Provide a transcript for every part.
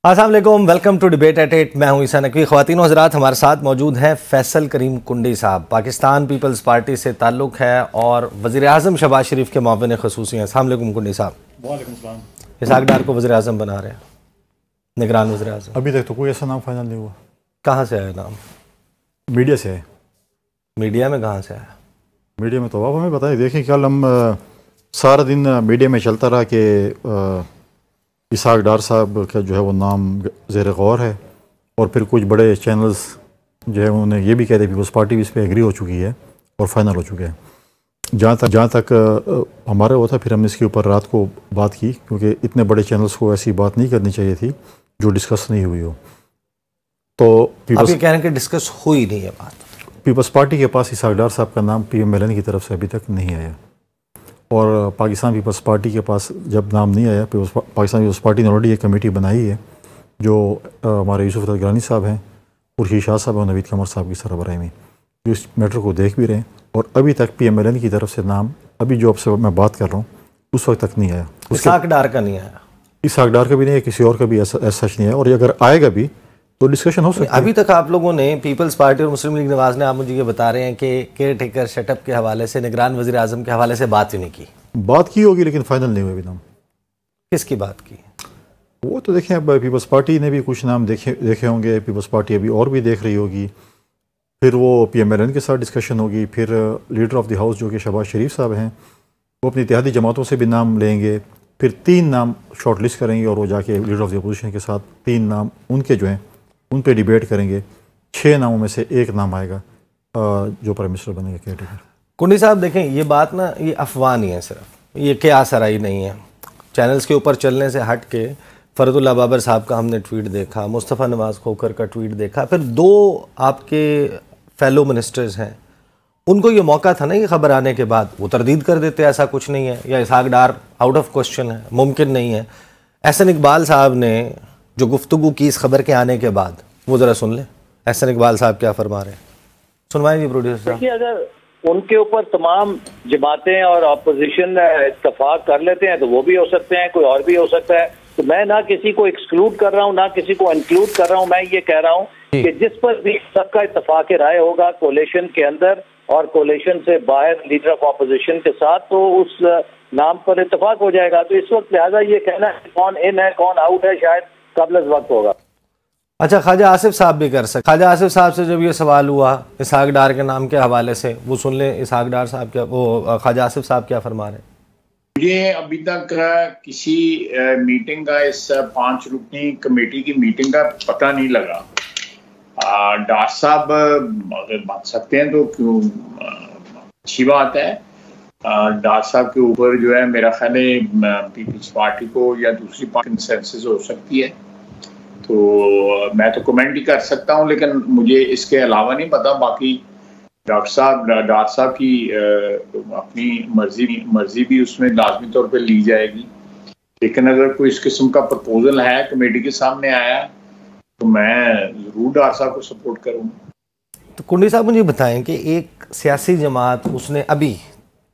अस्सलाम वालेकुम, welcome to debate eight 8। मैं हूं ईसा नकवी। ख़वातीन और हज़रात, हमारे साथ मौजूद हैं फैसल करीम कुंडी साहब। पाकिस्तान पीपल्स पार्टी से ताल्लुक़ है और वज़ीर आज़म शहबाज शरीफ के मुआविन ख़ुसूसी हैं। अस्सलाम वालेकुम कुंडी साहब। वालेकुम सलाम। इसहाक डार को वज़ीर आज़म बना रहे हैं, निगरान वज़ीर आज़म। अभी तक तो कोई ऐसा नाम फाइनल नहीं हुआ। कहाँ से आया नाम? मीडिया से है। मीडिया में कहाँ से आया? मीडिया में तो आप हमें बताइए। देखिए, कल हम सारा दिन मीडिया में चलता रहा कि इसहाक डार साहब का जो है वो नाम ज़ेर गौर है, और फिर कुछ बड़े चैनल्स जो है उन्होंने ये भी कह दिया पीपल्स पार्टी भी इस पर एग्री हो चुकी है और फाइनल हो चुके हैं। जहाँ तक हमारा वो था, फिर हमने इसके ऊपर रात को बात की, क्योंकि इतने बड़े चैनल्स को ऐसी बात नहीं करनी चाहिए थी जो डिस्कस नहीं हुई हो। तो आप ये कह रहे हैं कि डिस्कस हुई नहीं है बात? पीपल्स पार्टी के पास इसहाक डार साहब का नाम PMLN की तरफ से अभी तक नहीं आया, और पाकिस्तान पीपल्स पार्टी के पास जब नाम नहीं आया, पाकिस्तान पीपल्स पार्टी ने ऑलरेडी एक कमेटी बनाई है जो हमारे यूसुफ गिलानी साहब हैं, खुर्शीद शाह साहब और नवीद कमर साहब की सरबराही में, जो इस मैटर को देख भी रहे हैं। और अभी तक PMLN की तरफ से नाम, अभी जो आपसे मैं बात कर रहा हूँ, उस वक्त तक नहीं आया। इसहाक डार का नहीं आया? इसहाक डार का भी नहीं है, किसी और का भी ऐसा सच नहीं है। और अगर आएगा भी तो डिस्कशन हो सकता है। अभी तक आप लोगों ने, पीपल्स पार्टी और मुस्लिम लीग नवाज ने, आप मुझे ये बता रहे हैं कि केयर टेकर सेटअप के हवाले से, निगरान वज़ीर आज़म के हवाले से बात ही नहीं की। बात की होगी लेकिन फाइनल नहीं हुआ अभी नाम। किसकी बात की? वो तो देखें, अब पीपल्स पार्टी ने भी कुछ नाम देखे होंगे, पीपल्स पार्टी अभी और भी देख रही होगी, फिर वो PMLN के साथ डिस्कशन होगी, फिर लीडर ऑफ द हाउस जो कि शहबाज शरीफ साहब हैं, वो अपनी इत्तेहादी जमातों से भी नाम लेंगे, फिर 3 नाम शॉर्ट लिस्ट करेंगे, और वो जाके लीडर ऑफ द अपोजिशन के साथ 3 नाम उनके जो हैं उन पे डिबेट करेंगे। 6 नामों में से 1 नाम आएगा जो प्राइम मिनिस्टर बनेगा केयर टेकर। कुंडी साहब देखें, ये बात ना, ये अफवाह नहीं है, सिर्फ ये क्या सराई नहीं है। चैनल्स के ऊपर चलने से हट के फरदुल्लाह बाबर साहब का हमने ट्वीट देखा, मुस्तफ़ा नवाज़ खोखर का ट्वीट देखा, फिर 2 आपके फेलो मिनिस्टर्स हैं, उनको ये मौका था ना ये खबर आने के बाद, वो तरदीद कर देते ऐसा कुछ नहीं है, या इसहाक डार आउट ऑफ क्वेश्चन है, मुमकिन नहीं है। एहसन इकबाल साहब ने जो गुफ्तगू की इस खबर के आने के बाद, वो ज़रा सुन लें। एहसन इकबाल साहब क्या फरमा रहे हैं, सुनवाएं जी प्रोड्यूसर साहब। अगर उनके ऊपर तमाम जमातें और अपोजिशन इत्तफाक कर लेते हैं तो वो भी हो सकते हैं, कोई और भी हो सकता है। तो मैं ना किसी को एक्सक्लूड कर रहा हूँ ना किसी को इंक्लूड कर रहा हूँ। मैं ये कह रहा हूँ कि जिस पर भी सबका इत्तफाक राय होगा कोलिशन के अंदर और कोलिशन से बाहर लीडर ऑफ अपोजिशन के साथ, तो उस नाम पर इत्तफाक हो जाएगा। तो इस वक्त लिहाजा ये कहना है कौन इन है कौन आउट है शायद कबल वक्त होगा। अच्छा, ख्वाजा आसिफ साहब भी कर सकते। ख्वाजा आसिफ साहब से जब ये सवाल हुआ इसहाक डार के नाम के हवाले से, वो सुन लें इसहाक डार साहब क्या, वो ख्वाजा आसिफ साहब क्या फरमा रहे हैं। मुझे अभी तक किसी मीटिंग का, इस 5 रुकनी कमेटी की मीटिंग का पता नहीं लगा। डार साहब अगर बन सकते हैं तो क्यों, अच्छी बात है। डार साहब के ऊपर जो है मेरा ख्याल है पीपल्स पार्टी को या दूसरी पार्टी कंसेंसस हो सकती है, तो मैं तो कमेंट ही कर सकता हूं, लेकिन मुझे इसके अलावा नहीं पता। बाकी डार साहब की अपनी मर्जी भी उसमें लाजमी तौर पे ली जाएगी, लेकिन अगर कोई इस किस्म का प्रपोजल है कमेटी के सामने आया तो मैं ज़रूर डार साहब को सपोर्ट करूँगा। तो कुंडी साहब मुझे बताएं कि एक सियासी जमात, उसने अभी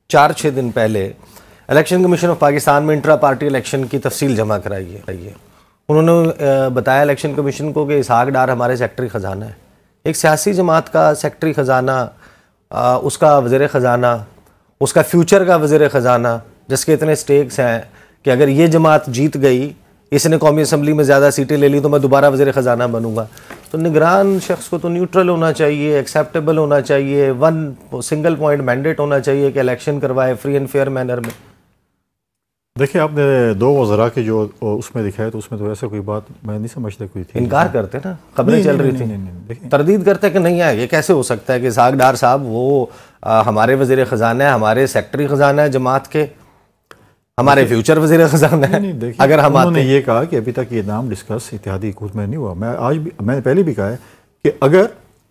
4-6 दिन पहले इलेक्शन कमीशन ऑफ पाकिस्तान में इंट्रा पार्टी इलेक्शन की तफसील जमा कराई है। उन्होंने बताया इलेक्शन कमीशन को कि इसहाक डार हमारे सेक्रेटरी ख़जाना है। एक सियासी जमात का सेक्रेटरी ख़जाना, उसका वज़ीर ख़जाना, उसका फ्यूचर का वज़ीर ख़जाना, जिसके इतने स्टेक्स हैं कि अगर ये जमात जीत गई, इसने कौमी असम्बली में ज़्यादा सीटें ले ली, तो मैं दोबारा वज़ीर ख़जाना बनूंगा। तो निगरान शख्स को तो न्यूट्रल होना चाहिए, एक्सेप्टेबल होना चाहिए, 1 सिंगल पॉइंट मैंडेट होना चाहिए कि इलेक्शन करवाए फ्री एंड फेयर मैनर में। देखिए, आपने 2 वज़रा के जो उसमें दिखाया, तो उसमें तो ऐसा कोई बात मैं नहीं समझता कोई थी। इनकार करते ना, खबरें चल रही थी, तरदीद करते कि नहीं है, ये कैसे हो सकता है कि इसहाक डार साहब वो हमारे वज़ीर ख़जाना है, हमारे सेक्रेटरी ख़जाना है जमात के, हमारे फ्यूचर वज़ीर ख़जाना है। अगर हम उन्होंने ये कहा कि अभी तक ये नाम डिस्कस इत्तेहादी हुकूमत में नहीं हुआ। मैंने पहले भी कहा है कि अगर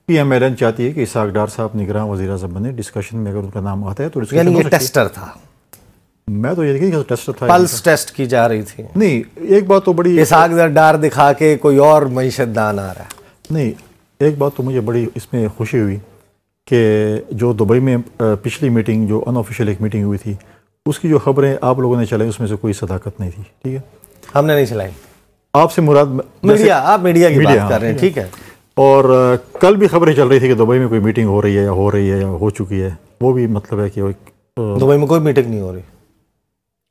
PMLN चाहती है कि इसहाक डार साहब निगरान वज़ीर आज़म बने, डिस्कशन में अगर उनका नाम आता है तो यानी ये टेस्टर था। मैं तो ये देखिए टेस्टर था, पल्स टेस्ट की जा रही थी। नहीं, एक बात तो बड़ी, इसहाक डार दिखा के कोई और मईशतदान आ रहा है। नहीं, एक बात तो मुझे बड़ी इसमें खुशी हुई कि जो दुबई में पिछली मीटिंग, जो अनऑफिशियल एक मीटिंग हुई थी, उसकी जो खबरें आप लोगों ने चलाई उसमें से कोई सदाकत नहीं थी। ठीक है, हमने नहीं चलाई। आपसे मुराद मीडिया, आप मीडिया की बात कर रहे हैं, ठीक है। और कल भी खबरें चल रही थी कि दुबई में कोई मीटिंग हो रही है या हो रही है या हो चुकी है, वो भी मतलब है कि दुबई में कोई मीटिंग नहीं हो रही,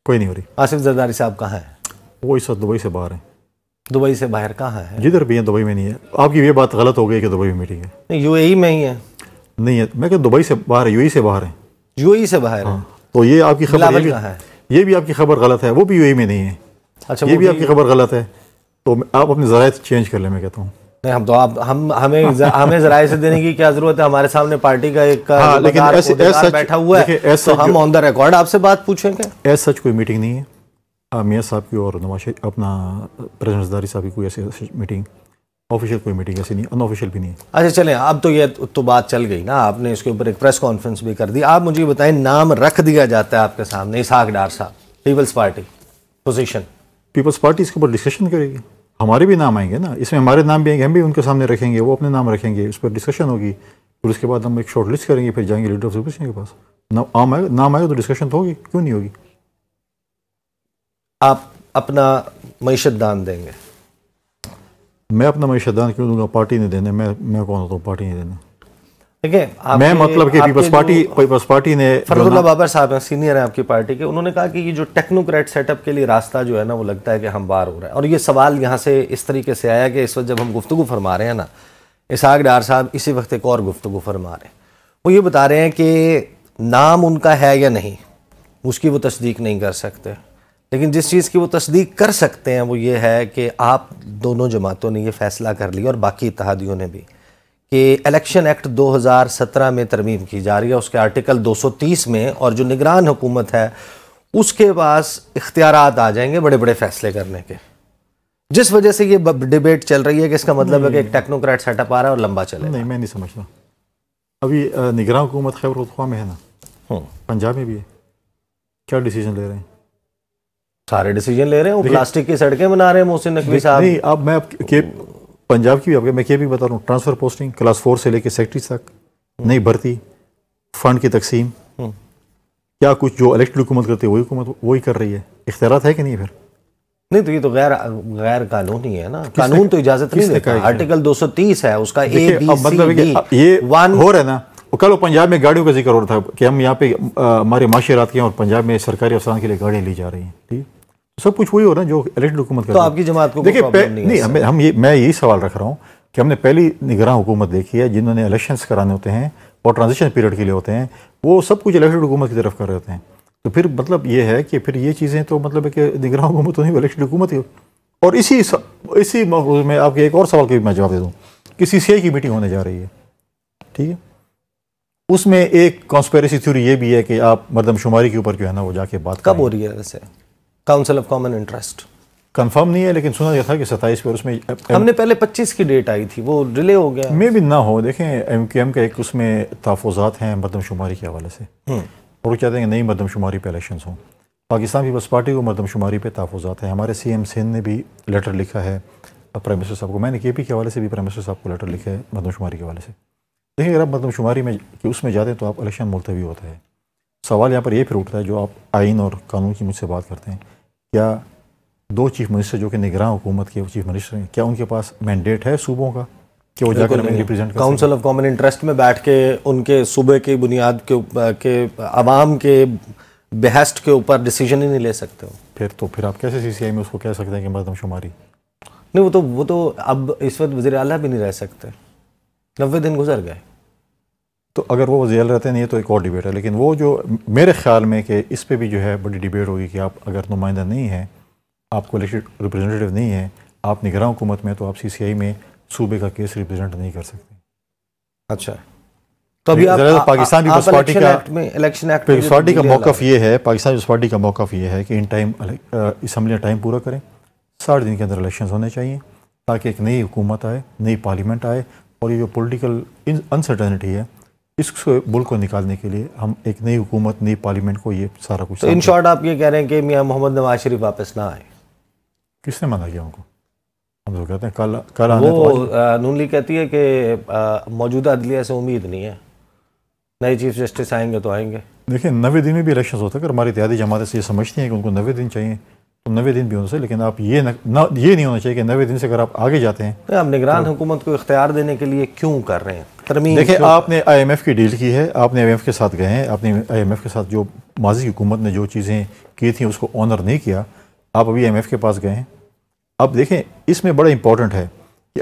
कोई नहीं हो रही। आसिफ जरदारी साहब कहाँ हैं? वो इस वक्त दुबई से बाहर हैं। दुबई से बाहर कहाँ है? जिधर भी है दुबई में नहीं है। आपकी ये बात गलत हो गई कि दुबई में मीटिंग है। नहीं, यूएई में ही है। नहीं है, मैं कहता दुबई से बाहर है, यूएई से बाहर है। यूएई से बाहर है। तो ये आपकी खबर, ये भी आपकी खबर गलत है, वो भी यूएई में नहीं है। अच्छा, ये भी आपकी खबर गलत है, तो आप अपने ज़राए चेंज कर लें, मैं कहता हूँ। नहीं, हम तो हमें ज़राए से देने की क्या जरूरत है? हमारे सामने पार्टी का एक लेकिन ऐसे बैठा हुआ है, तो हम ऑन द रिकॉर्ड आपसे बात पूछेंगे। ऐसा सच कोई मीटिंग नहीं है मियाँ साहब की और नवाज शरीफ अपना प्रेसिडेंट जरदारी साहब की, कोई ऐसी मीटिंग, ऑफिशियल कोई मीटिंग ऐसी नहीं, अनऑफिशियल भी नहीं है। अच्छा चलें, अब तो ये तो बात चल गई ना, आपने इसके ऊपर एक प्रेस कॉन्फ्रेंस भी कर दी। आप मुझे बताएं, नाम रख दिया जाता है आपके सामने इसहाक डार साहब, people's party position, people's party इसके ऊपर डिस्कशन करेगी, हमारे भी नाम आएंगे ना, इसमें हमारे नाम भी आएंगे, हम भी उनके सामने रखेंगे, वो अपने नाम रखेंगे, उस पर डिस्कशन होगी, फिर उसके बाद हम एक शॉर्ट लिस्ट करेंगे, फिर जाएंगे लीडर ऑफ ऑपोजिशन के पास। नाम आएगा तो डिस्कशन तो होगी, क्यों नहीं होगी। आप अपना मईशत दान देंगे? मैं अपना मईशत दान क्यों दूंगा, पार्टी ने देने, मैं कौन होता हूँ पार्टी ने देना। ठीक है, मैं मतलब कि पीपल्स पार्टी ने, फरजुल्लाह बाबर साहब हैं, सीनियर हैं आपकी पार्टी के, उन्होंने कहा कि ये जो टेक्नोक्रेट सेटअप के लिए रास्ता जो है ना, वो लगता है कि हम बाहर हो रहा है। और ये सवाल यहाँ से इस तरीके से आया कि इस वक्त जब हम गुफ्तगू फरमा रहे हैं ना, इसहाक डार साहब इसी वक्त एक और गुफ्तगू फरमा रहे हैं, वो ये बता रहे हैं कि नाम उनका है या नहीं उसकी वो तस्दीक नहीं कर सकते, लेकिन जिस चीज़ की वो तस्दीक कर सकते हैं वो ये है कि आप दोनों जमातों ने ये फ़ैसला कर लिया और बाकी इत्तेहादियों ने भी कि इलेक्शन एक्ट 2017 में तरमीम की जा रही है, उसके आर्टिकल 230 में, और जो निगरान हुकूमत है उसके पास इख्तियारात आ जाएंगे बड़े बड़े फ़ैसले करने के, जिस वजह से ये डिबेट चल रही है कि इसका मतलब है कि एक टेक्नोक्रेट सेटअप आ रहा है और लंबा चलेगा। नहीं, मैं नहीं समझता। अभी निगरान हुकूमत खैबर पख्तूनख्वा में है ना, पंजाब में भी है, क्या डिसीजन ले रहे हैं? सारे डिसीजन ले रहे हैं, वो प्लास्टिक की सड़कें बना रहे हैं मोहसिन नकवी साहब। नहीं, अब मैं पंजाब की भी मैं क्या भी बता रहा हूँ, ट्रांसफ़र पोस्टिंग क्लास 4 से लेकर सेक्रेटरी तक, नई भर्ती, फंड की तकसीम, क्या कुछ जो इलेक्टेड हुकूमत करती है वही हुकूमत वही कर रही है, इख्तियारात है कि नहीं? फिर नहीं, तो ये तो गैर कानूनी है ना, कानून तो इजाजत नहीं देता। आर्टिकल 230 है उसका ये हो रहा है ना। कल पंजाब में गाड़ियों का जिक्र हो रहा था कि हम यहाँ पे हमारे माशरात के और पंजाब में सरकारी अफसरान के लिए गाड़ियाँ ली जा रही हैं, ठीक, सब कुछ वही हो रहा है जो इलेक्टेड हुकूमत करती है। तो आपकी जमात को देखिए नहीं, मैं यही सवाल रख रहा हूँ कि हमने पहली निगरान हुकूमत देखी है जिन्होंने इलेक्शंस कराने होते हैं और ट्रांजिशन पीरियड के लिए होते हैं, वो सब कुछ इलेक्टेड हुकूमत की तरफ कर रहे होते हैं। तो फिर मतलब ये है कि फिर ये चीज़ें तो मतलब है कि निगरान हुकूमत तो नहीं, इलेक्टेड हुकूमत ही। और इसी मौजूद में आपके एक और सवाल का भी मैं जवाब दे दूँ कि CCI की मीटिंग होने जा रही है, ठीक है, उसमें एक कॉन्स्पिरेसी थ्योरी ये भी है कि आप मरदमशुमारी के ऊपर जो है ना वो जाके बात कब हो रही है? वैसे council of common interest confirm नहीं है, लेकिन सुना गया था कि 27 पर, उसमें हमने पहले 25 की डेट आई थी, वो डिले हो गया। मे भी ना हो। देखें MQM का एक उसमें तहफ़्फ़ुज़ात हैं मरदमशुमारी के हवाले से, और वो चाहते हैं कि नई मरदमशुमारी पे इलेक्शंस हों। पाकिस्तान पीपल्स पार्टी को मरदमशुमारी पे तहफ़्फ़ुज़ात है। हमारे CM सिंध ने भी लेटर लिखा है प्राइम मिनिस्टर साहब को, मैंने KP के हवाले से भी प्राइम मिनिस्टर साहब को लेटर लिखा है मरदमशुमारी के हवाले से। देखिए, अगर आप मरदमशुमारी में कि उसमें जाते हैं तो आप इलेक्शन मुलतवी होता है। सवाल यहाँ पर ये फिर उठता है, जो आप आइन और कानून की मुझसे बात करते हैं, क्या 2 चीफ मिनिस्टर जो कि निगरान हुकूमत के चीफ मिनिस्टर हैं, क्या उनके पास मैंडेट है सूबों का कि वो जाकर हमें रिप्रेजेंट कर? काउंसिल ऑफ कॉमन इंटरेस्ट में बैठ के उनके सूबे की बुनियाद के आवाम के बेहस्ट के ऊपर डिसीजन ही नहीं ले सकते हो। फिर आप कैसे CCI में उसको कह सकते हैं कि मरदमशुमारी नहीं? वो तो अब इस वक्त वज़ीर आला भी नहीं रह सकते, 90 दिन गुजर गए। तो अगर वो वज़ीर आला रहते नहीं है तो एक और डिबेट है, लेकिन वो जो मेरे ख्याल में कि इस पर भी जो है बड़ी डिबेट होगी कि आप अगर नुमाइंदा नहीं है, आपको इलेक्टेड रिप्रेजेंटेटिव नहीं है, आप निगरान हुकूमत में, तो आप CCI में सूबे का केस रिप्रेजेंट नहीं कर सकते। अच्छा, तो अभी पाकिस्तान पीपल्स पार्टी का इलेक्शन एक्ट पीपल्स पार्टी का मौक़िफ़ ये है, पाकिस्तान पीपल्स पार्टी का मौक़िफ़ ये है कि इन टाइम असम्बली टाइम पूरा करें, 60 दिन के अंदर इलेक्शन होने चाहिए ताकि एक नई हुकूमत आए, नई पार्लियामेंट आए, और ये जो पॉलिटिकल अनसर्टेनिटी है इस मुल्क को निकालने के लिए हम एक नई हुकूमत, नई पार्लियामेंट को ये सारा कुछ। तो इन शॉर्ट आप ये कह रहे हैं कि मियां मोहम्मद नवाज शरीफ वापस ना आए? किसने मना किया उनको? हम तो कहते हैं कल आने। वो नून लीग कहती है कि मौजूदा अदलिया से उम्मीद नहीं है, नए चीफ जस्टिस आएंगे तो आएंगे। देखिए, 90 दिन में भी इलेक्शन होता है। अगर हमारी इत्तेहादी जमातें ये समझती हैं कि उनको 90 दिन चाहिए, तो 90 दिन भी होना चाहिए, लेकिन आप ये ये नहीं होना चाहिए कि 90 दिन से अगर आप आगे जाते हैं तो आप निगरान हुकूमत को इख्तियार देने के लिए क्यों कर रहे हैं तरमीम? देखिए, आपने IMF की डील की है, आपने IMF के साथ गए हैं, आपने IMF के साथ जो माजी हुकूमत ने जो चीज़ें की थी उसको ऑनर नहीं किया, आप अभी IMF के पास गए हैं। अब देखें, इसमें बड़ा इंपॉर्टेंट है कि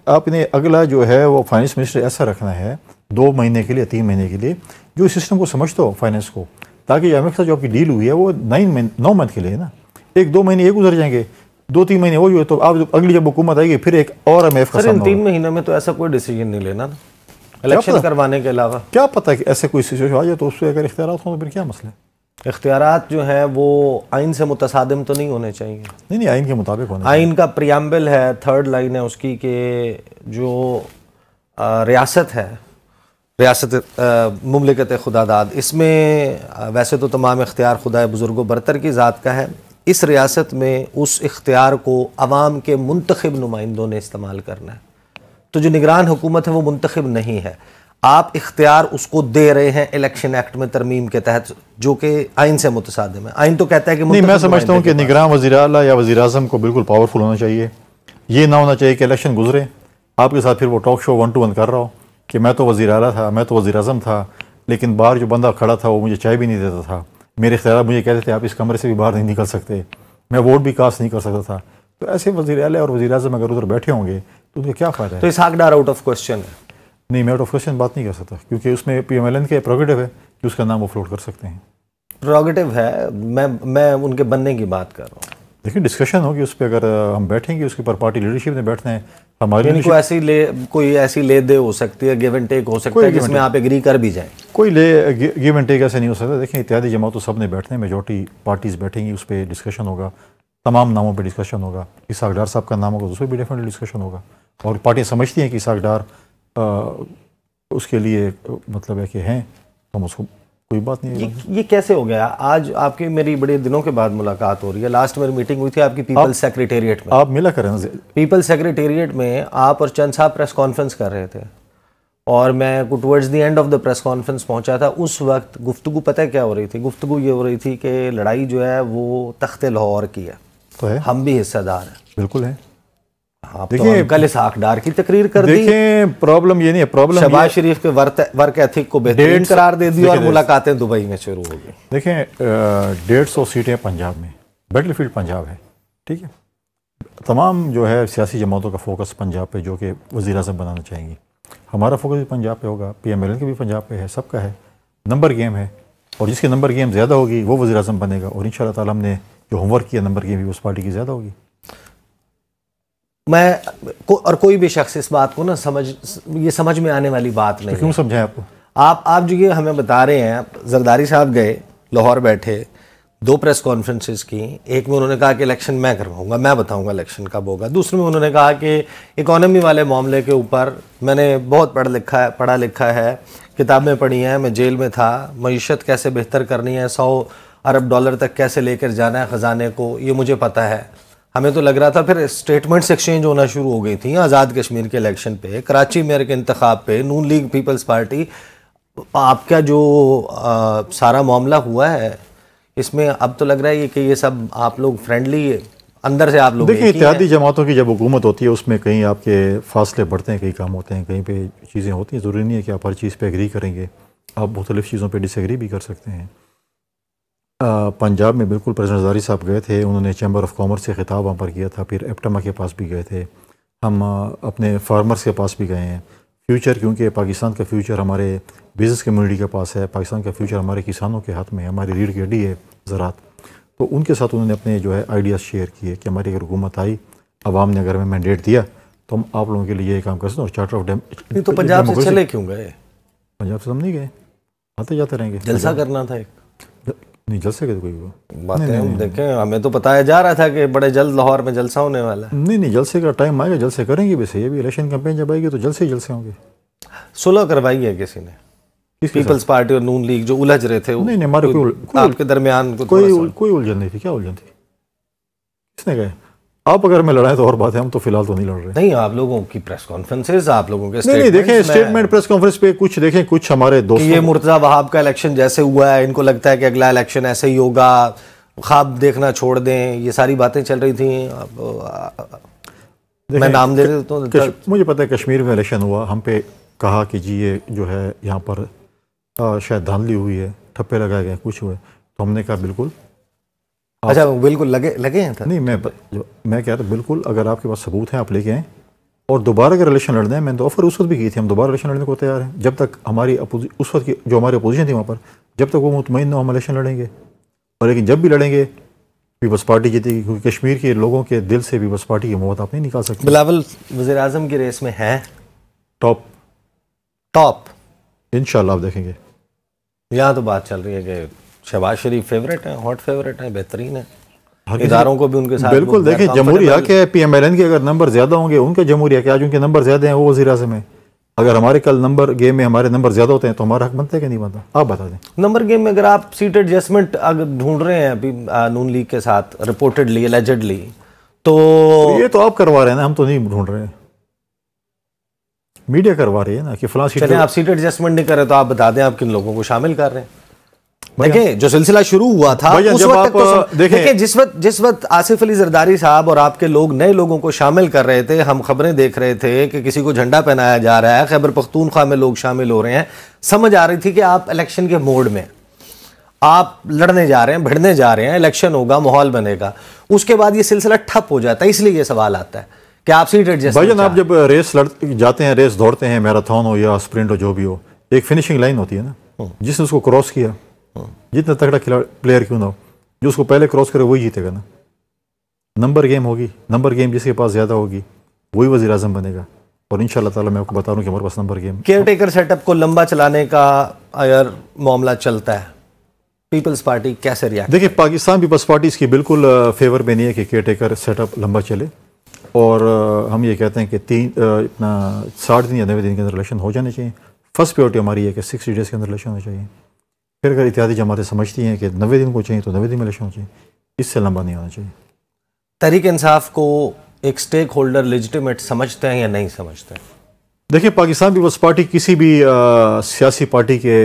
आपने अगला जो है वो फाइनेंस मिनिस्टर ऐसा रखना है 2 महीने के लिए, 3 महीने के लिए, जो इस सिस्टम को समझता हो फाइनेंस को, ताकि IMF के साथ जो आपकी डील हुई है वो 9 मंथ के लिए ना, 1-2 महीने ये गुजर जाएंगे, 2-3 महीने वो जो है, तो आप अगली जब हुकूमत आएगी फिर एक और IMF का इन 3 महीने में तो ऐसा कोई डिसीजन नहीं लेना ना, इलेक्शन करवाने के अलावा। क्या पता कि ऐसे कोई सिचुएशन आ जाए तो उससे अगर इख्तियार हो तो फिर क्या मसला है? इख्तियारात जो हैं वो आइन से मुतसादिम तो नहीं होने चाहिए। नहीं, आइन के मुताबिक होने आइन का प्रियम्बल है, 3rd लाइन है उसकी कि जो रियासत है, रियासत मुमलिकत खुदादाद, इसमें वैसे तो तमाम इख्तियार खुदा बुज़ुर्गो बरतर की ज़ात का है, इस रियासत में उस इख्तियार को अवाम के मुंतखब नुमाइंदों ने इस्तेमाल करना है। तो जो निगरान हुकूमत है वो मुंतखब नहीं है, आप इख्तियार उसको दे रहे हैं इलेक्शन एक्ट में तरमीम के तहत, जो कि आइन से मुतसादिम है। आइन तो कहता है कि नहीं, मैं समझता हूँ कि निगरान वज़ीर आला या वज़ीर आज़म को बिल्कुल पावरफुल होना चाहिए। ये ना होना चाहिए कि इलेक्शन गुजरे आपके साथ फिर वो टॉक शो 1-to-1 कर रहा हो कि मैं तो वज़ीर आला था, मैं तो वज़ीर आज़म था, लेकिन बाहर जो बंदा खड़ा था वो मुझे चाय भी नहीं देता था, मेरे इख्तियार मुझे कहते थे आप इस कमरे से भी बाहर नहीं निकल सकते, मैं वोट भी कास्ट नहीं कर सकता था। तो ऐसे वज़ीर आला और वज़ीर आज़म अगर उधर बैठे होंगे तो उनका क्या फ़ायदा है? तो इसहाक डार आउट ऑफ क्वेश्चन है? नहीं, मैं आउट ऑफ क्वेश्चन बात नहीं कर सकता, क्योंकि उसमें PMLN के प्रोगेटिव है कि उसका नाम वो फ्लोट कर सकते हैं। प्रोगेटिव है, मैं उनके बनने की बात कर रहा हूँ। देखिए, डिस्कशन होगी उस पर, अगर हम बैठेंगे उसके ऊपर, पार्टी लीडरशिप ने बैठना है, हमारी कोई ऐसी ले दे हो सकती है, गिव एंड टेक हो सकता है जिसमें आप एग्री कर भी जाएं। कोई गिव एंड टेक ऐसे नहीं हो सकता। देखिए, इत्तेहादी जमात तो सब ने बैठने, मेजॉरिटी पार्टीज बैठेंगी, उस पर डिस्कशन होगा, तमाम नामों पे डिस्कशन होगा। इसहाक डार साहब का नाम होगा तो उस पर भी डेफिनेटली डिस्कशन होगा, और पार्टियाँ समझती हैं कि इसहाक डार उसके लिए मतलब है कि हैं, तो हम उसको कोई बात नहीं है। ये कैसे हो गया? आज आपकी मेरी बड़े दिनों के बाद मुलाकात हो रही है, लास्ट मेरी मीटिंग हुई थी आपकी पीपल्स सेक्रेटेरिएट में। आप मिला करें ना, पीपल्स सेक्रेटेरिएट में आप और चंद साहब प्रेस कॉन्फ्रेंस कर रहे थे, और मैं towards the end of the press conference पहुंचा था। उस वक्त गुफ्तगू पता है क्या हो रही थी? गुफ्तगू ये हो रही थी कि लड़ाई जो है वो तख्ते लाहौर की है, तो है, हम भी हिस्सेदार हैं। बिल्कुल है। आप तो कल इसहाक डार की तकरीर कर दी। देखें, प्रॉब्लम ये नहीं है, प्रॉब्लम शहबाज शरीफ के वर्क एथिक को बेहतरीन करार दे दी और मुलाकातें दुबई में शुरू हो गई। देखें, 150 सीटें पंजाब में, बैटलफील्ड पंजाब है, ठीक है। तमाम जो है सियासी जमातों का फोकस पंजाब पे, जो कि वज़ीर आज़म बनाना चाहेंगी। हमारा फोकस भी पंजाब पे होगा, PMLN के भी पंजाब पे है, सबका है। नंबर गेम है, और जिसकी नंबर गेम ज़्यादा होगी वो वज़ीर आज़म बनेगा, और इंशाअल्लाह ताला हमने जो होमवर्क किया नंबर गेम भी उस पार्टी की ज़्यादा होगी। और कोई भी शख्स इस बात को ना ये समझ में आने वाली बात नहीं। तो क्यों समझाएं आपको? आप जो ये हमें बता रहे हैं, जरदारी साहब गए लाहौर, बैठे, 2 प्रेस कॉन्फ्रेंसेस की। एक में उन्होंने कहा कि इलेक्शन मैं करवाऊंगा, मैं बताऊंगा इलेक्शन कब होगा। दूसरे में उन्होंने कहा कि इकोनॉमी वाले मामले के ऊपर मैंने बहुत पढ़ा लिखा है, किताबें पढ़ी हैं, मैं जेल में था, मईशत कैसे बेहतर करनी है, $100 अरब तक कैसे लेकर जाना है ख़जाने को, ये मुझे पता है। हमें तो लग रहा था फिर स्टेटमेंट्स एक्सचेंज होना शुरू हो गई थी आज़ाद कश्मीर के इलेक्शन पे, कराची मेयर के इंतखाब पे, नून लीग पीपल्स पार्टी। आपका जो सारा मामला हुआ है इसमें अब तो लग रहा है कि ये सब आप लोग फ्रेंडली अंदर से आप लोग। देखिए, इत्तेहादी जमातों की जब हुकूमत होती है उसमें कहीं आपके फासले बढ़ते हैं, कई काम होते हैं, कहीं पे चीज़ें होती हैं। ज़रूरी नहीं है कि आप हर चीज़ पे एग्री करेंगे, आप मुख्तलिफ़ चीज़ों पे डिसएग्री भी कर सकते हैं। पंजाब में बिल्कुल प्रेसिडेंट ज़रदारी साहब गए थे, उन्होंने चैम्बर ऑफ कॉमर्स से खिताब वहाँ पर किया था, फिर एप्टमा के पास भी गए थे, हम अपने फार्मर्स के पास भी गए हैं। फ्यूचर, क्योंकि पाकिस्तान का फ्यूचर हमारे बिज़नेस कम्युनिटी के पास है, पाकिस्तान का फ्यूचर हमारे किसानों के हाथ में है, हमारी रीढ़ की हड्डी है ज़रात। तो उनके साथ उन्होंने अपने जो है आइडियाज़ शेयर किए कि हमारी अगर हुकूमत आई, अवाम ने अगर हमें मैंडेट दिया तो हम आप लोगों के लिए ये काम कर सकते हैं। और चार्टर ऑफ तो पंजाब से चले क्यों गए? पंजाब से हम नहीं गए, आते जाते रहेंगे। जलसा करना था एक? नहीं, जलसे का कोई बातें हम देखें, हमें तो बताया जा रहा था कि बड़े जल्द लाहौर में जलसा होने वाला है। नहीं, जलसे का टाइम आएगा, जलसे करेंगे वैसे, ये भी इलेक्शन कैंपेन जब आएगी तो जलसे ही जलसे होंगे। सुलह करवाई है किसी ने? पीपल्स पार्टी और नून लीग जो उलझ रहे थे? नहीं, हमारे आपके दरमियान कोई उलझन नहीं थी। क्या उलझन थी? किसने कहे? आप अगर मैं लड़ाए तो और बात है, हम तो फिलहाल तो नहीं लड़ रहे। नहीं, आप लोगों की प्रेस कॉन्फ्रेंसेस, आप लोगों के नहीं देखें, स्टेटमेंट प्रेस कॉन्फ्रेंस पे कुछ देखें, कुछ हमारे दोस्त, ये मुर्तज़ा वहाब का इलेक्शन जैसे हुआ है, इनको लगता है कि अगला इलेक्शन ऐसे ही होगा, ख्वाब देखना छोड़ दें, ये सारी बातें चल रही थी। मैं नाम दे देता हूँ। मुझे पता है कश्मीर में इलेक्शन हुआ, हम पे कहा कि जी ये जो है यहाँ पर शायद धांधली हुई है, ठप्पे लगाए गए, कुछ हुए, तो हमने कहा बिल्कुल। अच्छा, बिल्कुल लगे हैं था? नहीं, मैं क्या था, बिल्कुल अगर आपके पास सबूत हैं आप लेके आएँ, और दोबारा अगर इलेक्शन लड़ना है, मैंने तो ऑफर उस वक्त भी की थी, हम दोबारा इलेक्शन लड़ने को तैयार हैं, जब तक हमारी उस वक्त की जो हमारी अपोजिशन थी वहाँ पर, जब तक वो मुतमईन हो हम इलेक्शन लड़ेंगे। और लेकिन जब भी लड़ेंगे पीपल्स पार्टी जीतेगी, क्योंकि कश्मीर के लोगों के दिल से पीपल्स पार्टी की मौत आप नहीं निकाल सकते। बिलावल वज़ीर आज़म की रेस में है टॉप इंशाल्लाह, आप देखेंगे। यहाँ तो बात चल रही है कि शहबाज शरीफ फेवरेट है, हॉट फेवरेट है, बेहतरीन है, इदारों को भी उनके साथ बिल्कुल। देखें, जमहूरी हक है, PMLN के अगर नंबर ज्यादा होंगे उनके जमहूरी हक है, आज उनके नंबर ज्यादा हैं, वो वज़ीर आज़म है। अगर हमारे कल नंबर गेम में हमारे नंबर ज्यादा होते हैं तो हमारा हक बनता है कि नहीं बनता, आप बता दें। नंबर गेम में अगर आप सीट एडजस्टमेंट अगर ढूंढ रहे हैं अभी नून लीग के साथ रिपोर्टेडली एलिजेडली, तो ये तो आप करवा रहे हैं ना, हम तो नहीं ढूंढ रहे हैं, मीडिया करवा रही है ना कि फलां सीट। चलिए, आप सीट एडजस्टमेंट नहीं कर रहे तो आप बता दें आप किन लोगों को शामिल कर रहे हैं। देखिए, जो सिलसिला शुरू हुआ था उस वक्त तो देखिए, जिस वक्त आसिफ अली जरदारी साहब और आपके लोग नए लोगों को शामिल कर रहे थे, हम खबरें देख रहे थे कि किसी को झंडा पहनाया जा रहा है, खैबर पख्तूनख्वा में लोग शामिल हो रहे हैं, समझ आ रही थी कि आप इलेक्शन के मोड में आप लड़ने जा रहे हैं, भिड़ने जा रहे हैं, इलेक्शन होगा, माहौल बनेगा। उसके बाद ये सिलसिला ठप हो जाता है, इसलिए ये सवाल आता है कि आप सीट एडजस्ट। भाईजान, आप जब रेस जाते हैं, रेस दौड़ते हैं, मैराथन हो या स्प्रिंट हो, जो भी हो, एक फिनिशिंग लाइन होती है ना, जिसने उसको क्रॉस किया, जितना तगड़ा प्लेयर क्यों ना हो, जो उसको पहले क्रॉस करे वही जीतेगा ना। नंबर गेम होगी, नंबर गेम जिसके पास ज्यादा होगी वही वज़ीर आज़म बनेगा। और इंशाल्लाह ताला मैं आपको बता रहा हूँ कि हमारे पास number game. Caretaker setup को लंबा चलाने का अगर मामला चलता है, पीपल्स पार्टी कैसे रिएक्ट? देखिए, पाकिस्तान पीपल्स पार्टी इसकी बिल्कुल फेवर में नहीं है कि केयर टेकर सेटअप लंबा चले, और हम ये कहते हैं कि इतना 60 दिन या 90 दिन के अंदर इलेक्शन हो जाने चाहिए। फर्स्ट प्रायोरिटी हमारी है कि 60 डेज़ के अंदर इलेक्शन होना चाहिए। फिर अगर इत्यादी जमातें समझती हैं कि 90 दिन को चाहिए तो 90 दिन में इलेक्शन होना चाहिए, इससे लंबा नहीं होना चाहिए। तहरीक इंसाफ को एक स्टेक होल्डर लेजिटिमेट समझते हैं या नहीं समझते हैं? देखिए, पाकिस्तान पीपल्स पार्टी किसी भी सियासी पार्टी के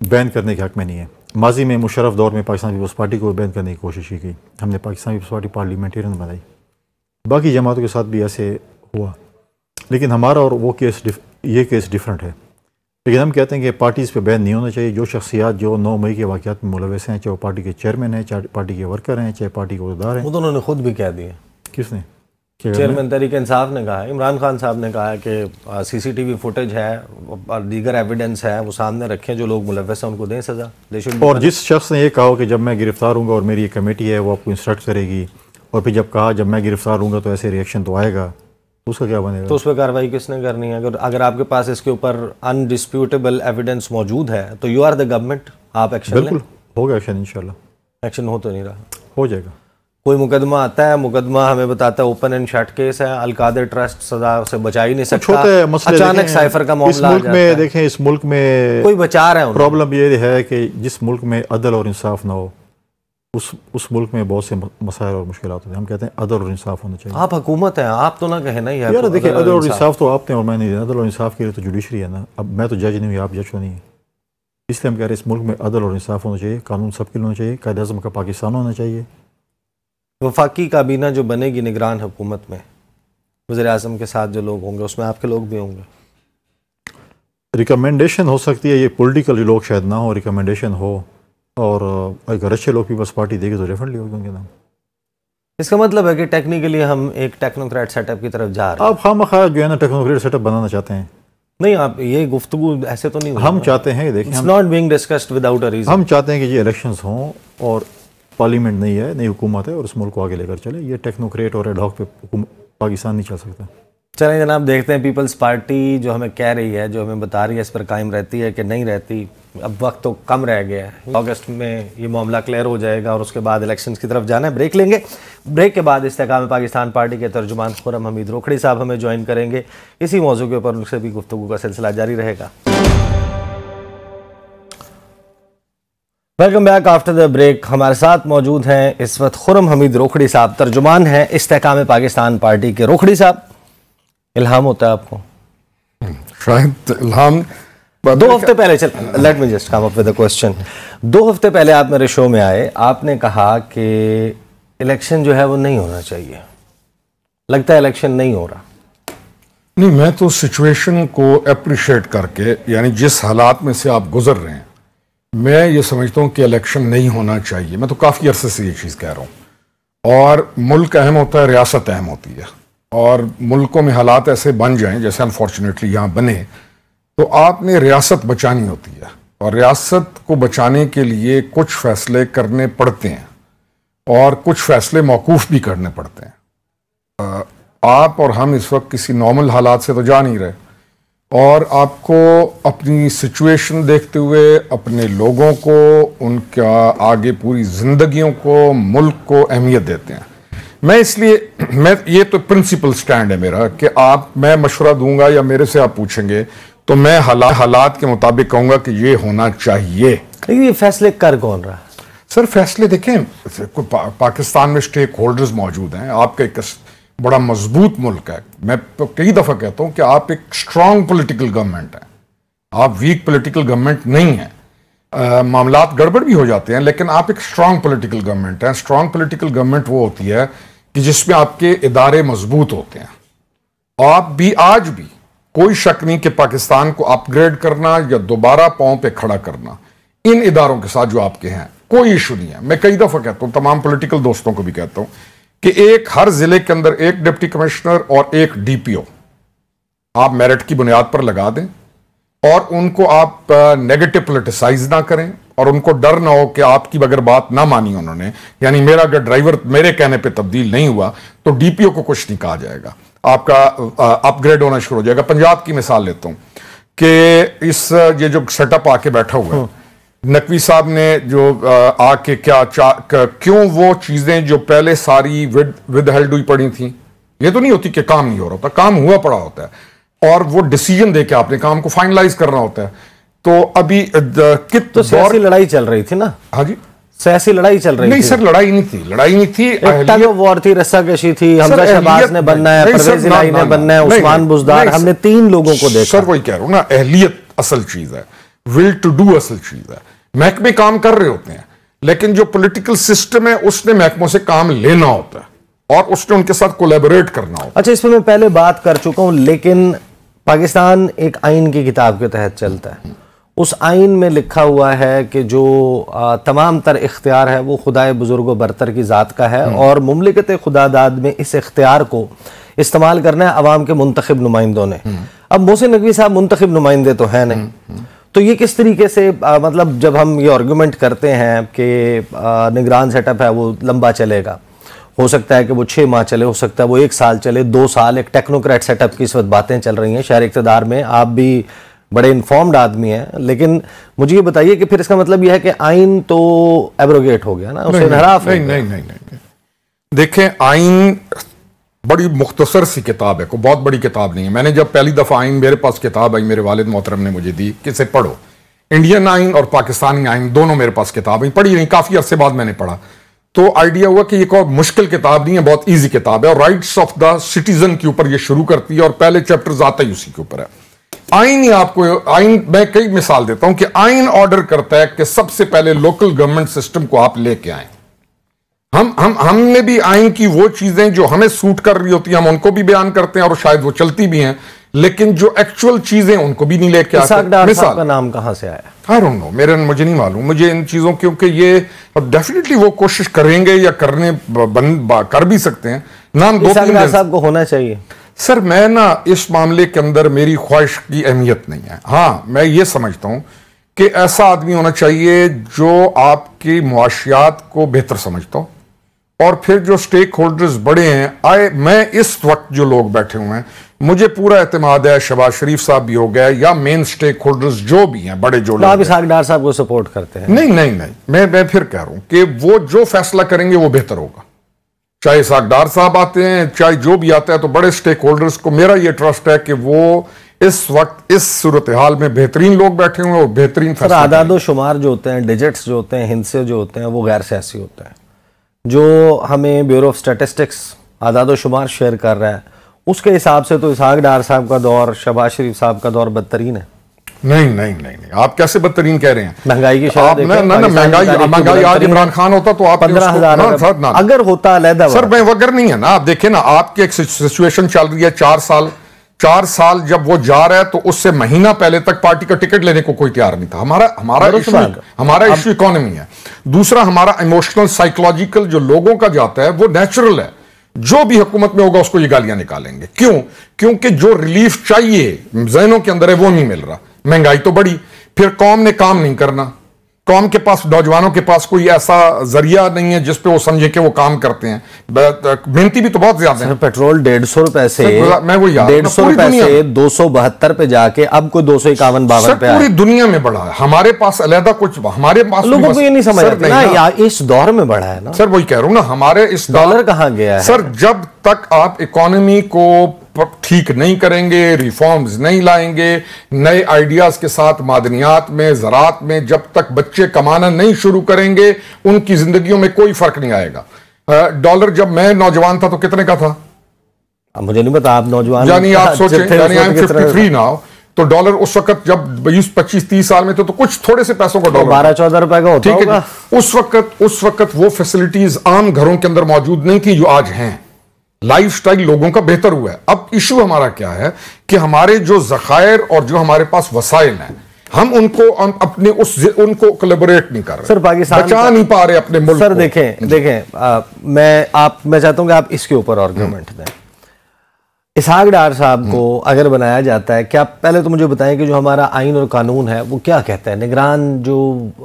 बैन करने के हक में नहीं है। माजी में मुशर्रफ दौर में पाकिस्तान पीपल्स पार्टी को बैन करने की कोशिश की गई, हमने पाकिस्तान पीपल्स पार्टी पार्लियामेंटेरियन बनाई, बाकी जमातों के साथ भी ऐसे हुआ, लेकिन हमारा और वो केस ये केस डिफरेंट है। लेकिन हम कहते हैं कि पार्टीज़ पे बैन नहीं होना चाहिए। जो शख्सियात जो 9 मई के वाक़यात में मुलविस हैं, चाहे वो पार्टी के चेयरमैन हैं, चाहे पार्टी के वर्कर हैं, चाहे पार्टी के उहदेदार हैं। वो तो उन्होंने खुद भी कह दिया। किसने? चेयरमैन तहरीक इंसाफ ने कहा, इमरान खान साहब ने कहा कि CCTV फुटेज है और दीगर एविडेंस है, वो सामने रखें, जो लोग मुलविस हैं उनको दें सज़ा। और जिस शख्स ने ये कहा कि जब मैं गिरफ्तार हूँगा और मेरी ये कमेटी है वो आपको इंस्ट्रक्ट करेगी, और फिर जब कहा जब मैं गिरफ्तार हूँगा तो ऐसे रिएक्शन तो आएगा, तो उसका क्या बनेगा? तो उस पर कार्रवाई किसने करनी है? अगर आपके पास इसके ऊपर अनडिस्प्यूटेबल एविडेंस मौजूद है तो यू आर द गवर्नमेंट, आप एक्शन बिल्कुल होगा एक्शन, इंशाल्लाह। एक्शन हो तो नहीं रहा, हो जाएगा। कोई मुकदमा आता है, मुकदमा हमें बताता है ओपन एंड शट केस है, अलकादर ट्रस्ट सजा से बचा ही नहीं सकता, अचानक साइफर का मामला आ जाता है। देखें, इस मुल्क में कोई बचा रहा है। प्रॉब्लम ये है कि जिस मुल्क में अदल और इंसाफ ना हो, उस मुल्क में बहुत से मसाइल और मुश्किल होते हैं। हम कहते हैं अदल और इंसाफ होना चाहिए। आप हुकूमत हैं, आप तो ना कहें ना यार। देखिए, अदल और इंसाफ तो आपने और मैं नहीं, अदल और इंसाफ के लिए तो जुडिशरी है ना। अब मैं तो जज नहीं हुई, आप जज हो नहीं है, इसलिए हम कह रहे हैं इस मुल्क में अदल और इंसाफ होना चाहिए, कानून सबके लिए होना चाहिए, कायदे आज़म का पाकिस्तान होना चाहिए। वफाकी काबीना जो बनेगी निगरान हुकूमत में, वज़ीर आज़म के साथ जो लोग होंगे उसमें आपके लोग भी होंगे। रिकमेंडेशन हो सकती है, ये पॉलिटिकल लोग शायद ना हो, रिकमेंडेशन हो, और अगर अच्छे लोग पीपल्स पार्टी देगी तो डेफिनेटली होगी उनके नाम। इसका मतलब है कि टेक्निकली हम एक टेक्नोक्रेट सेटअप की तरफ जा रहे हैं। आप खामखा जो है ना टेक्नोक्रेट सेटअप बनाना चाहते हैं। नहीं, आप ये गुफ्तगू ऐसे तो नहीं, हम चाहते हैं, देखिए, it's not being discussed without a reason. हम चाहते हैं कि ये इलेक्शंस हों और पार्लियामेंट नहीं है, नई हुकूमत है और इस मुल्क को आगे लेकर चले। ये टेक्नोक्रेट और एडहॉक पे पाकिस्तान नहीं चल सकता। चलें जनाब, देखते हैं पीपल्स पार्टी जो हमें कह रही है, जो हमें बता रही है, इस पर कायम रहती है कि नहीं रहती। अब वक्त तो कम रह गया है, अगस्त में ये मामला क्लियर हो जाएगा और उसके बाद इलेक्शंस की तरफ जाना है। ब्रेक लेंगे, ब्रेक के बाद इस्तेकाम पाकिस्तान पार्टी के तर्जुमान खुर्रम हमीद रोखड़ी साहब हमें ज्वाइन करेंगे। इसी मौजू के ऊपर उनसे भी गुफ्तगू का सिलसिला जारी रहेगा। Welcome back after the break. हमारे साथ मौजूद हैं इस वक्त खुर्रम हमीद रोखड़ी साहब, तर्जुमान हैं इस्तेकाम पाकिस्तान पार्टी के। रोखड़ी साहब, इल्हाम होता है आपको? शायद इल्हाम 2 हफ्ते पहले, चल let me just come up with a question. 2 हफ्ते पहले आप मेरे शो में आए, आपने कहा कि इलेक्शन जो है वो नहीं होना चाहिए, लगता है इलेक्शन नहीं हो रहा। नहीं, मैं तो सिचुएशन को अप्रिशिएट करके, यानी जिस हालात में से आप गुजर रहे हैं, मैं ये समझता हूँ कि इलेक्शन नहीं होना चाहिए। मैं तो काफ़ी अरसे से ये चीज़ कह रहा हूँ। और मुल्क अहम होता है, रियासत अहम होती है। और मुल्कों में हालात ऐसे बन जाएं जैसे अनफॉर्चुनेटली यहाँ बने, तो आपने रियासत बचानी होती है। और रियासत को बचाने के लिए कुछ फैसले करने पड़ते हैं और कुछ फैसले मौकूफ़ भी करने पड़ते हैं। आप और हम इस वक्त किसी नॉर्मल हालात से तो जा नहीं रहे, और आपको अपनी सिचुएशन देखते हुए अपने लोगों को, उनका आगे पूरी जिंदगियों को, मुल्क को अहमियत देते हैं। मैं इसलिए ये तो प्रिंसिपल स्टैंड है मेरा कि मैं मशवरा दूंगा या मेरे से आप पूछेंगे तो मैं हालात के मुताबिक कहूंगा कि ये होना चाहिए। ये फैसले कर कौन रहा है? सर फैसले देखें, पाकिस्तान में स्टेक होल्डर्स मौजूद हैं। आपका एक बड़ा मजबूत मुल्क है। मैं कई दफा कहता हूं कि आप एक स्ट्रांग पॉलिटिकल गवर्नमेंट है, आप वीक पॉलिटिकल गवर्नमेंट नहीं है। मामलात गड़बड़ भी हो जाते हैं, लेकिन आप एक स्ट्रांग पॉलिटिकल गवर्नमेंट है। स्ट्रांग पॉलिटिकल गवर्नमेंट वो होती है कि जिसमें आपके इदारे मजबूत होते हैं। आप भी आज भी कोई शक नहीं कि पाकिस्तान को अपग्रेड करना या दोबारा पांव पे खड़ा करना इन इदारों के साथ जो आपके हैं, कोई इशू नहीं है। मैं कई दफा कहता हूं, तमाम पॉलिटिकल दोस्तों को भी कहता हूं कि एक हर जिले के अंदर एक डिप्टी कमिश्नर और एक डीपीओ आप मेरिट की बुनियाद पर लगा दें, और उनको आप नेगेटिव पॉलिटिसाइज ना करें, और उनको डर ना हो कि आपकी अगर बात ना मानी उन्होंने, यानी मेरा अगर ड्राइवर मेरे कहने पे तब्दील नहीं हुआ तो डीपीओ को कुछ नहीं कहा जाएगा, आपका अपग्रेड होना शुरू हो जाएगा। पंजाब की मिसाल लेता हूं कि ये जो सेटअप आके बैठा हुआ है, नकवी साहब ने जो आके क्यों वो चीजें जो पहले सारी विद हेल्ड हुई पड़ी थी, ये तो नहीं होती कि काम नहीं हो रहा होता, काम हुआ पड़ा होता है, और वो डिसीजन देके आपने काम को फाइनलाइज करना होता है। तो अभी तो सियासी लड़ाई चल रही थी ना? हाँ जी, सियासी लड़ाई चल रही नहीं थी। सर, लड़ाई नहीं थी, टग ऑफ वॉर थी, रस्साकशी थी। हमजा शहबाज ने बनना है, परवेज इलाही ने बनना है, उस्मान बुज़दार, हमने 3 लोगों को देखा। सर वही कह रहा हूं ना, अहलियत असल चीज है, विल टू डू असल चीज है। महकमे काम कर रहे होते हैं, लेकिन जो पॉलिटिकल सिस्टम है उसने महकमों से काम लेना होता है और उसने उनके साथ कोलैबोरेट करना होता है। अच्छा, इस पर मैं पहले बात कर चुका हूं, लेकिन पाकिस्तान एक आइन की किताब के तहत चलता है। उस आइन में लिखा हुआ है कि जो तमाम तर इख्तियार है वो खुदाए बुजुर्ग बरतर की ज़ात का है, और मुमलिकत खुदादाद में इस इख्तियार को इस्तेमाल करना है अवाम के मुंतखब नुमाइंदों ने। अब मोहसिन नकवी साहब मुंतखब नुमाइंदे तो हैं नहीं, तो ये किस तरीके से मतलब जब हम ये आर्गूमेंट करते हैं कि निगरान सेटअप है वो लंबा चलेगा, हो सकता है कि वो 6 माह चले, हो सकता है वो 1 साल चले, 2 साल, एक टेक्नोक्रेट सेटअप की इस वक्त बातें चल रही हैं शहर इक़्तिदार में। आप भी बड़े इन्फॉर्म्ड आदमी हैं, लेकिन मुझे ये बताइए कि फिर इसका मतलब यह है कि आइन तो एब्रोगेट हो गया ना, उसे इनहराफ हो गया? नहीं। देखें, आइन बड़ी मुख्तसर सी किताब है, कोई बहुत बड़ी किताब नहीं है। मैंने जब पहली दफा आइन मेरे पास किताब आई, मेरे वालिद मोहतरम ने मुझे दी कि इसे पढ़ो। इंडियन आइन और पाकिस्तानी आइन दोनों मेरे पास किताब आई, पढ़ी नहीं, काफी अरसे बाद मैंने पढ़ा, तो आइडिया हुआ कि ये कोई मुश्किल किताब नहीं है, बहुत ईजी किताब है, और राइट्स ऑफ द सिटीजन के ऊपर ये शुरू करती है, और पहले चैप्टर आता ही उसी के ऊपर है। आइन ही आपको, आइन मैं कई मिसाल देता हूं कि आइन ऑर्डर करता है कि सबसे पहले लोकल गवर्नमेंट सिस्टम को आप लेके आए। हमने भी आइन की वो चीजें जो हमें सूट कर रही होती हैं हम उनको भी बयान करते हैं, और शायद वो चलती भी हैं, लेकिन जो एक्चुअल चीजें उनको भी नहीं लेके आते। मिसाल का नाम कहां से आया? आई डोंट नो, मुझे नहीं मालूम, मुझे इन चीजों, क्योंकि ये डेफिनेटली वो कोशिश करेंगे या कर भी सकते हैं। नाम 2-3 साहब को होना चाहिए। सर मैं ना इस मामले के अंदर मेरी ख्वाहिश की अहमियत नहीं है। हाँ, मैं ये समझता हूं कि ऐसा आदमी होना चाहिए जो आपकी मुआशियात को बेहतर समझता हो, और फिर जो स्टेक होल्डर्स बड़े हैं, मैं इस वक्त जो लोग बैठे हुए हैं, मुझे पूरा एतमाद है, शहबाज शरीफ साहब भी हो गए या मेन स्टेक होल्डर्स जो भी हैं, बड़े जो लोग, आप इसाक डार साहब को सपोर्ट करते हैं? नहीं, मैं फिर कह रहा हूं कि वो जो फैसला करेंगे वो बेहतर होगा, चाहे इसाक डार साहब आते हैं, चाहे जो भी आता है। तो बड़े स्टेक होल्डर्स को मेरा ये ट्रस्ट है कि वो इस वक्त इस सूरत हाल में बेहतरीन लोग बैठे हुए हैं और बेहतरीन फैसला। आदादो शुमार जो होते हैं, डिजिट्स जो होते हैं, हिंसे जो होते हैं, वो गैर सियासी होते हैं। जो हमें ब्यूरो ऑफ स्टैटिस्टिक्स आदादो शुमार शेयर कर रहा है, उसके हिसाब से तो इसाक डार साहब का दौर, शहबाज शरीफ साहब का दौर बदतरीन है। नहीं नहीं नहीं नहीं, आप कैसे बदतरीन कह रहे हैं? महंगाई की आप महंगाई आज इमरान खान होता तो आप 15,000 अगर होता अलग सर, मैं वगर नहीं है ना। आप देखें ना, आपकी एक सिचुएशन चल रही है 4 साल जब वो जा रहा है तो उससे महीना पहले तक पार्टी का टिकट लेने को कोई तैयार नहीं था। हमारा इश्यू इकोनॉमी है। दूसरा, हमारा इमोशनल साइकोलॉजिकल जो लोगों का जाता है वो नेचुरल है। जो भी हुकूमत में होगा उसको ये गालियां निकालेंगे। क्यों? क्योंकि जो रिलीफ चाहिए जहनों के अंदर है वो नहीं मिल रहा। महंगाई तो बढ़ी, फिर कौम ने काम नहीं करना, कौम के पास, नौजवानों के पास कोई ऐसा जरिया नहीं है जिसपे वो समझे कि वो काम करते हैं। मेहनती भी तो बहुत ज्यादा है। पेट्रोल 150 रुपए से, मैं वो 150 रुपए से 272 पे जाके अब कोई 251-52 पे पूरी दुनिया में बढ़ा है। हमारे पास अलहदा कुछ, हमारे पास लोगों को ये नहीं समझ आता ना, या इस दौर में बढ़ा है ना सर। वही कह रहा हूं ना, हमारे इस डॉलर कहां गया है सर। जब तक आप इकोनॉमी को ठीक नहीं करेंगे, रिफॉर्म्स नहीं लाएंगे, नए आइडियाज के साथ मादनियात में, ज़रात में, जब तक बच्चे कमाना नहीं शुरू करेंगे उनकी जिंदगियों में कोई फर्क नहीं आएगा। डॉलर जब मैं नौजवान था तो कितने का था? मुझे नहीं पता, आप नौजवान, यानी आप सोचें, यानी आई एम 53 नाउ, तो डॉलर उस वक्त जब 20, 25, 30 साल में थे तो कुछ थोड़े से पैसों का डॉलर 12-14 रुपए का होता होगा। उस वक्त वो फैसिलिटीज आम घरों के अंदर मौजूद नहीं थी जो आज हैं। लाइफस्टाइल लोगों का बेहतर हुआ है। अब इशू हमारा क्या है कि हमारे जो ज़खायर और जो हमारे पास वसाइल हैं, हम उनको कोलैबोरेट नहीं कर रहे सर। पाकिस्तान बचा नहीं पा रहे अपने मुल्क सर। देखें मैं चाहता हूं कि आप इसके ऊपर आर्गुमेंट दें। इसहाक डार साहब को अगर बनाया जाता है, क्या पहले तो मुझे बताएं कि जो हमारा आइन और कानून है वो क्या कहता है? निगरान जो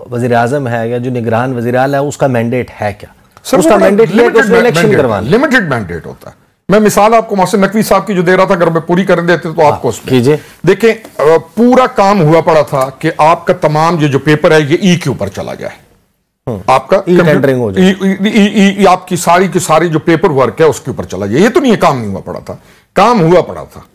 वज़ीर आज़म है या जो निगरान वज़ीर आला है उसका मैंडेट है क्या? उसका मैंडेट इलेक्शन करवाना, लिमिटेड मैंडेट होता है। मैं मिसाल आपको मोहसिन नकवी साहब की जो दे रहा था, अगर मैं पूरी कर देते तो आपको कीजिए। देखें, पूरा काम हुआ पड़ा था कि आपका तमाम ये जो पेपर है ये ई के ऊपर चला जाए, आपका टेंडरिंग हो जाए, आपकी सारी की सारी जो पेपर वर्क है उसके ऊपर चला जाए। ये तो नहीं, काम नहीं हुआ पड़ा था, काम हुआ पड़ा था,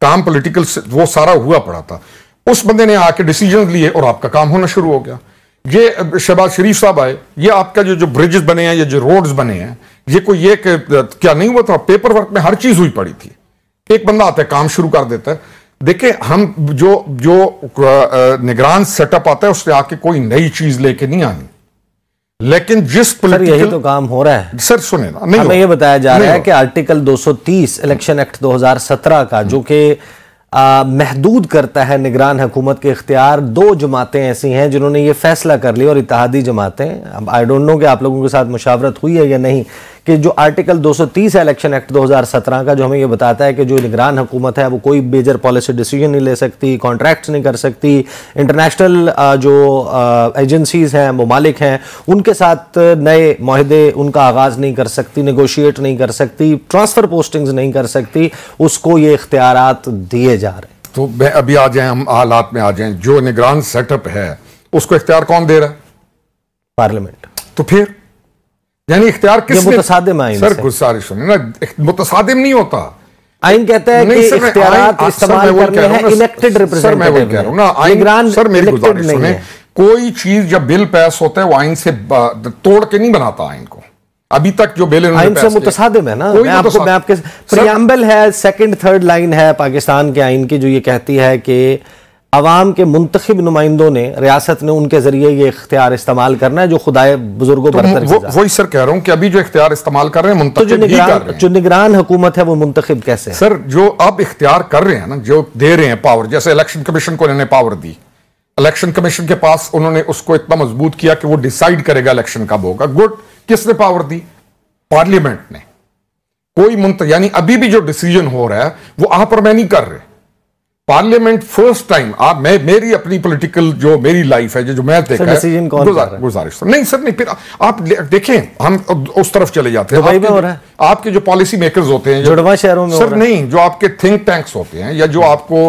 काम पॉलिटिकल वो सारा हुआ पड़ा था। उस बंदे ने आके डिसीजन लिए और आपका काम होना शुरू हो गया। ये शहबाज शरीफ साहब आए, ये आपका जो ब्रिजेस बने हैं, ये जो रोड्स बने हैं, ये कोई ये क्या नहीं हुआ था? पेपर वर्क में हर चीज हुई पड़ी थी। एक बंदा आता है, काम शुरू कर देता है। देखिए, हम जो निगरान सेटअप आता है उससे आके कोई नई चीज लेके नहीं आनी, लेकिन जिस यही तो काम हो रहा है सर। सुने ना, नहीं हमें ये बताया जा रहा है कि आर्टिकल 230 इलेक्शन एक्ट 2017 का, जो कि महदूद करता है निगरान हुकूमत के इख्तियार, 2 जमातें ऐसी हैं जिन्होंने ये फैसला कर लिया, और इत्तेहादी जमातें, अब आई डोंट नो कि आप लोगों के साथ मुशावरत हुई है या नहीं, कि जो आर्टिकल 230 है इलेक्शन एक्ट 2017 का, जो हमें ये बताता है कि जो निगरान हुकूमत है वो कोई मेजर पॉलिसी डिसीजन नहीं ले सकती, कॉन्ट्रैक्ट्स नहीं कर सकती, इंटरनेशनल जो एजेंसीज हैं, ममालिक हैं, उनके साथ नए माहदे उनका आगाज़ नहीं कर सकती, नेगोशिएट नहीं कर सकती, ट्रांसफ़र पोस्टिंग्स नहीं कर सकती, उसको ये इख्तियारात दिए जा रहे हैं। तो अभी आ जाए, हम हालात में आ जाएं, जो निगरान सेटअप है उसको इख्तियार कौन दे रहा है? पार्लियामेंट। तो फिर यानी इख्तियार किसने? मुतसादिम आइन सर, गुजारिश सुनिए ना, मुतसादिम नहीं होता। आइन कहता है कि इख्तियारात इस्तेमाल करने हैं इलेक्टेड रिप्रेजेंटेटिव। मैं वही कह रहा हूं ना, आइन सर मेरी गुजारिश सुने, कोई चीज जब बिल पास होता है वो आइन से तोड़ के नहीं बनाता आइन को। अभी तक जो बिल आइन से मुतसादिम है ना। मैं आपके प्रियम्बल है, सेकंड थर्ड लाइन है पाकिस्तान के आइन की, जो ये कहती है कि अवाम के मुंतखब नुमाइंदों ने, रियासत ने उनके जरिए ये इख्तियार इस्तेमाल करना है जो खुदाए बुजुर्गों बरतर की जात। वही सर कह रहा हूं कि अभी जो इख्तियार इस्तेमाल कर रहे हैं मुंतखब ही कर रहे हैं। जो निगरान हुकूमत है वो मुंतखब कैसे है? सर, जो अब इख्तियार कर रहे हैं ना, जो दे रहे हैं पावर, जैसे इलेक्शन कमीशन को इन्होंने पावर दी, इलेक्शन कमीशन के पास उन्होंने उसको इतना मजबूत किया कि वो डिसाइड करेगा इलेक्शन कब होगा। गुड। किसने पावर दी? पार्लियामेंट ने। कोई यानी अभी भी जो डिसीजन हो रहा है वो आप और मैं नहीं कर रहे। पार्लियामेंट फर्स्ट टाइम, आप मेरी अपनी पॉलिटिकल जो मेरी लाइफ है, जो मैं देखा है, गुजारिश नहीं सर, नहीं, फिर आप देखें, हम उस तरफ चले जाते हैं। आपके जो पॉलिसी मेकर्स होते हैं जुड़वा शहरों में सर, नहीं, जो आपके थिंक टैंक्स होते हैं या जो आपको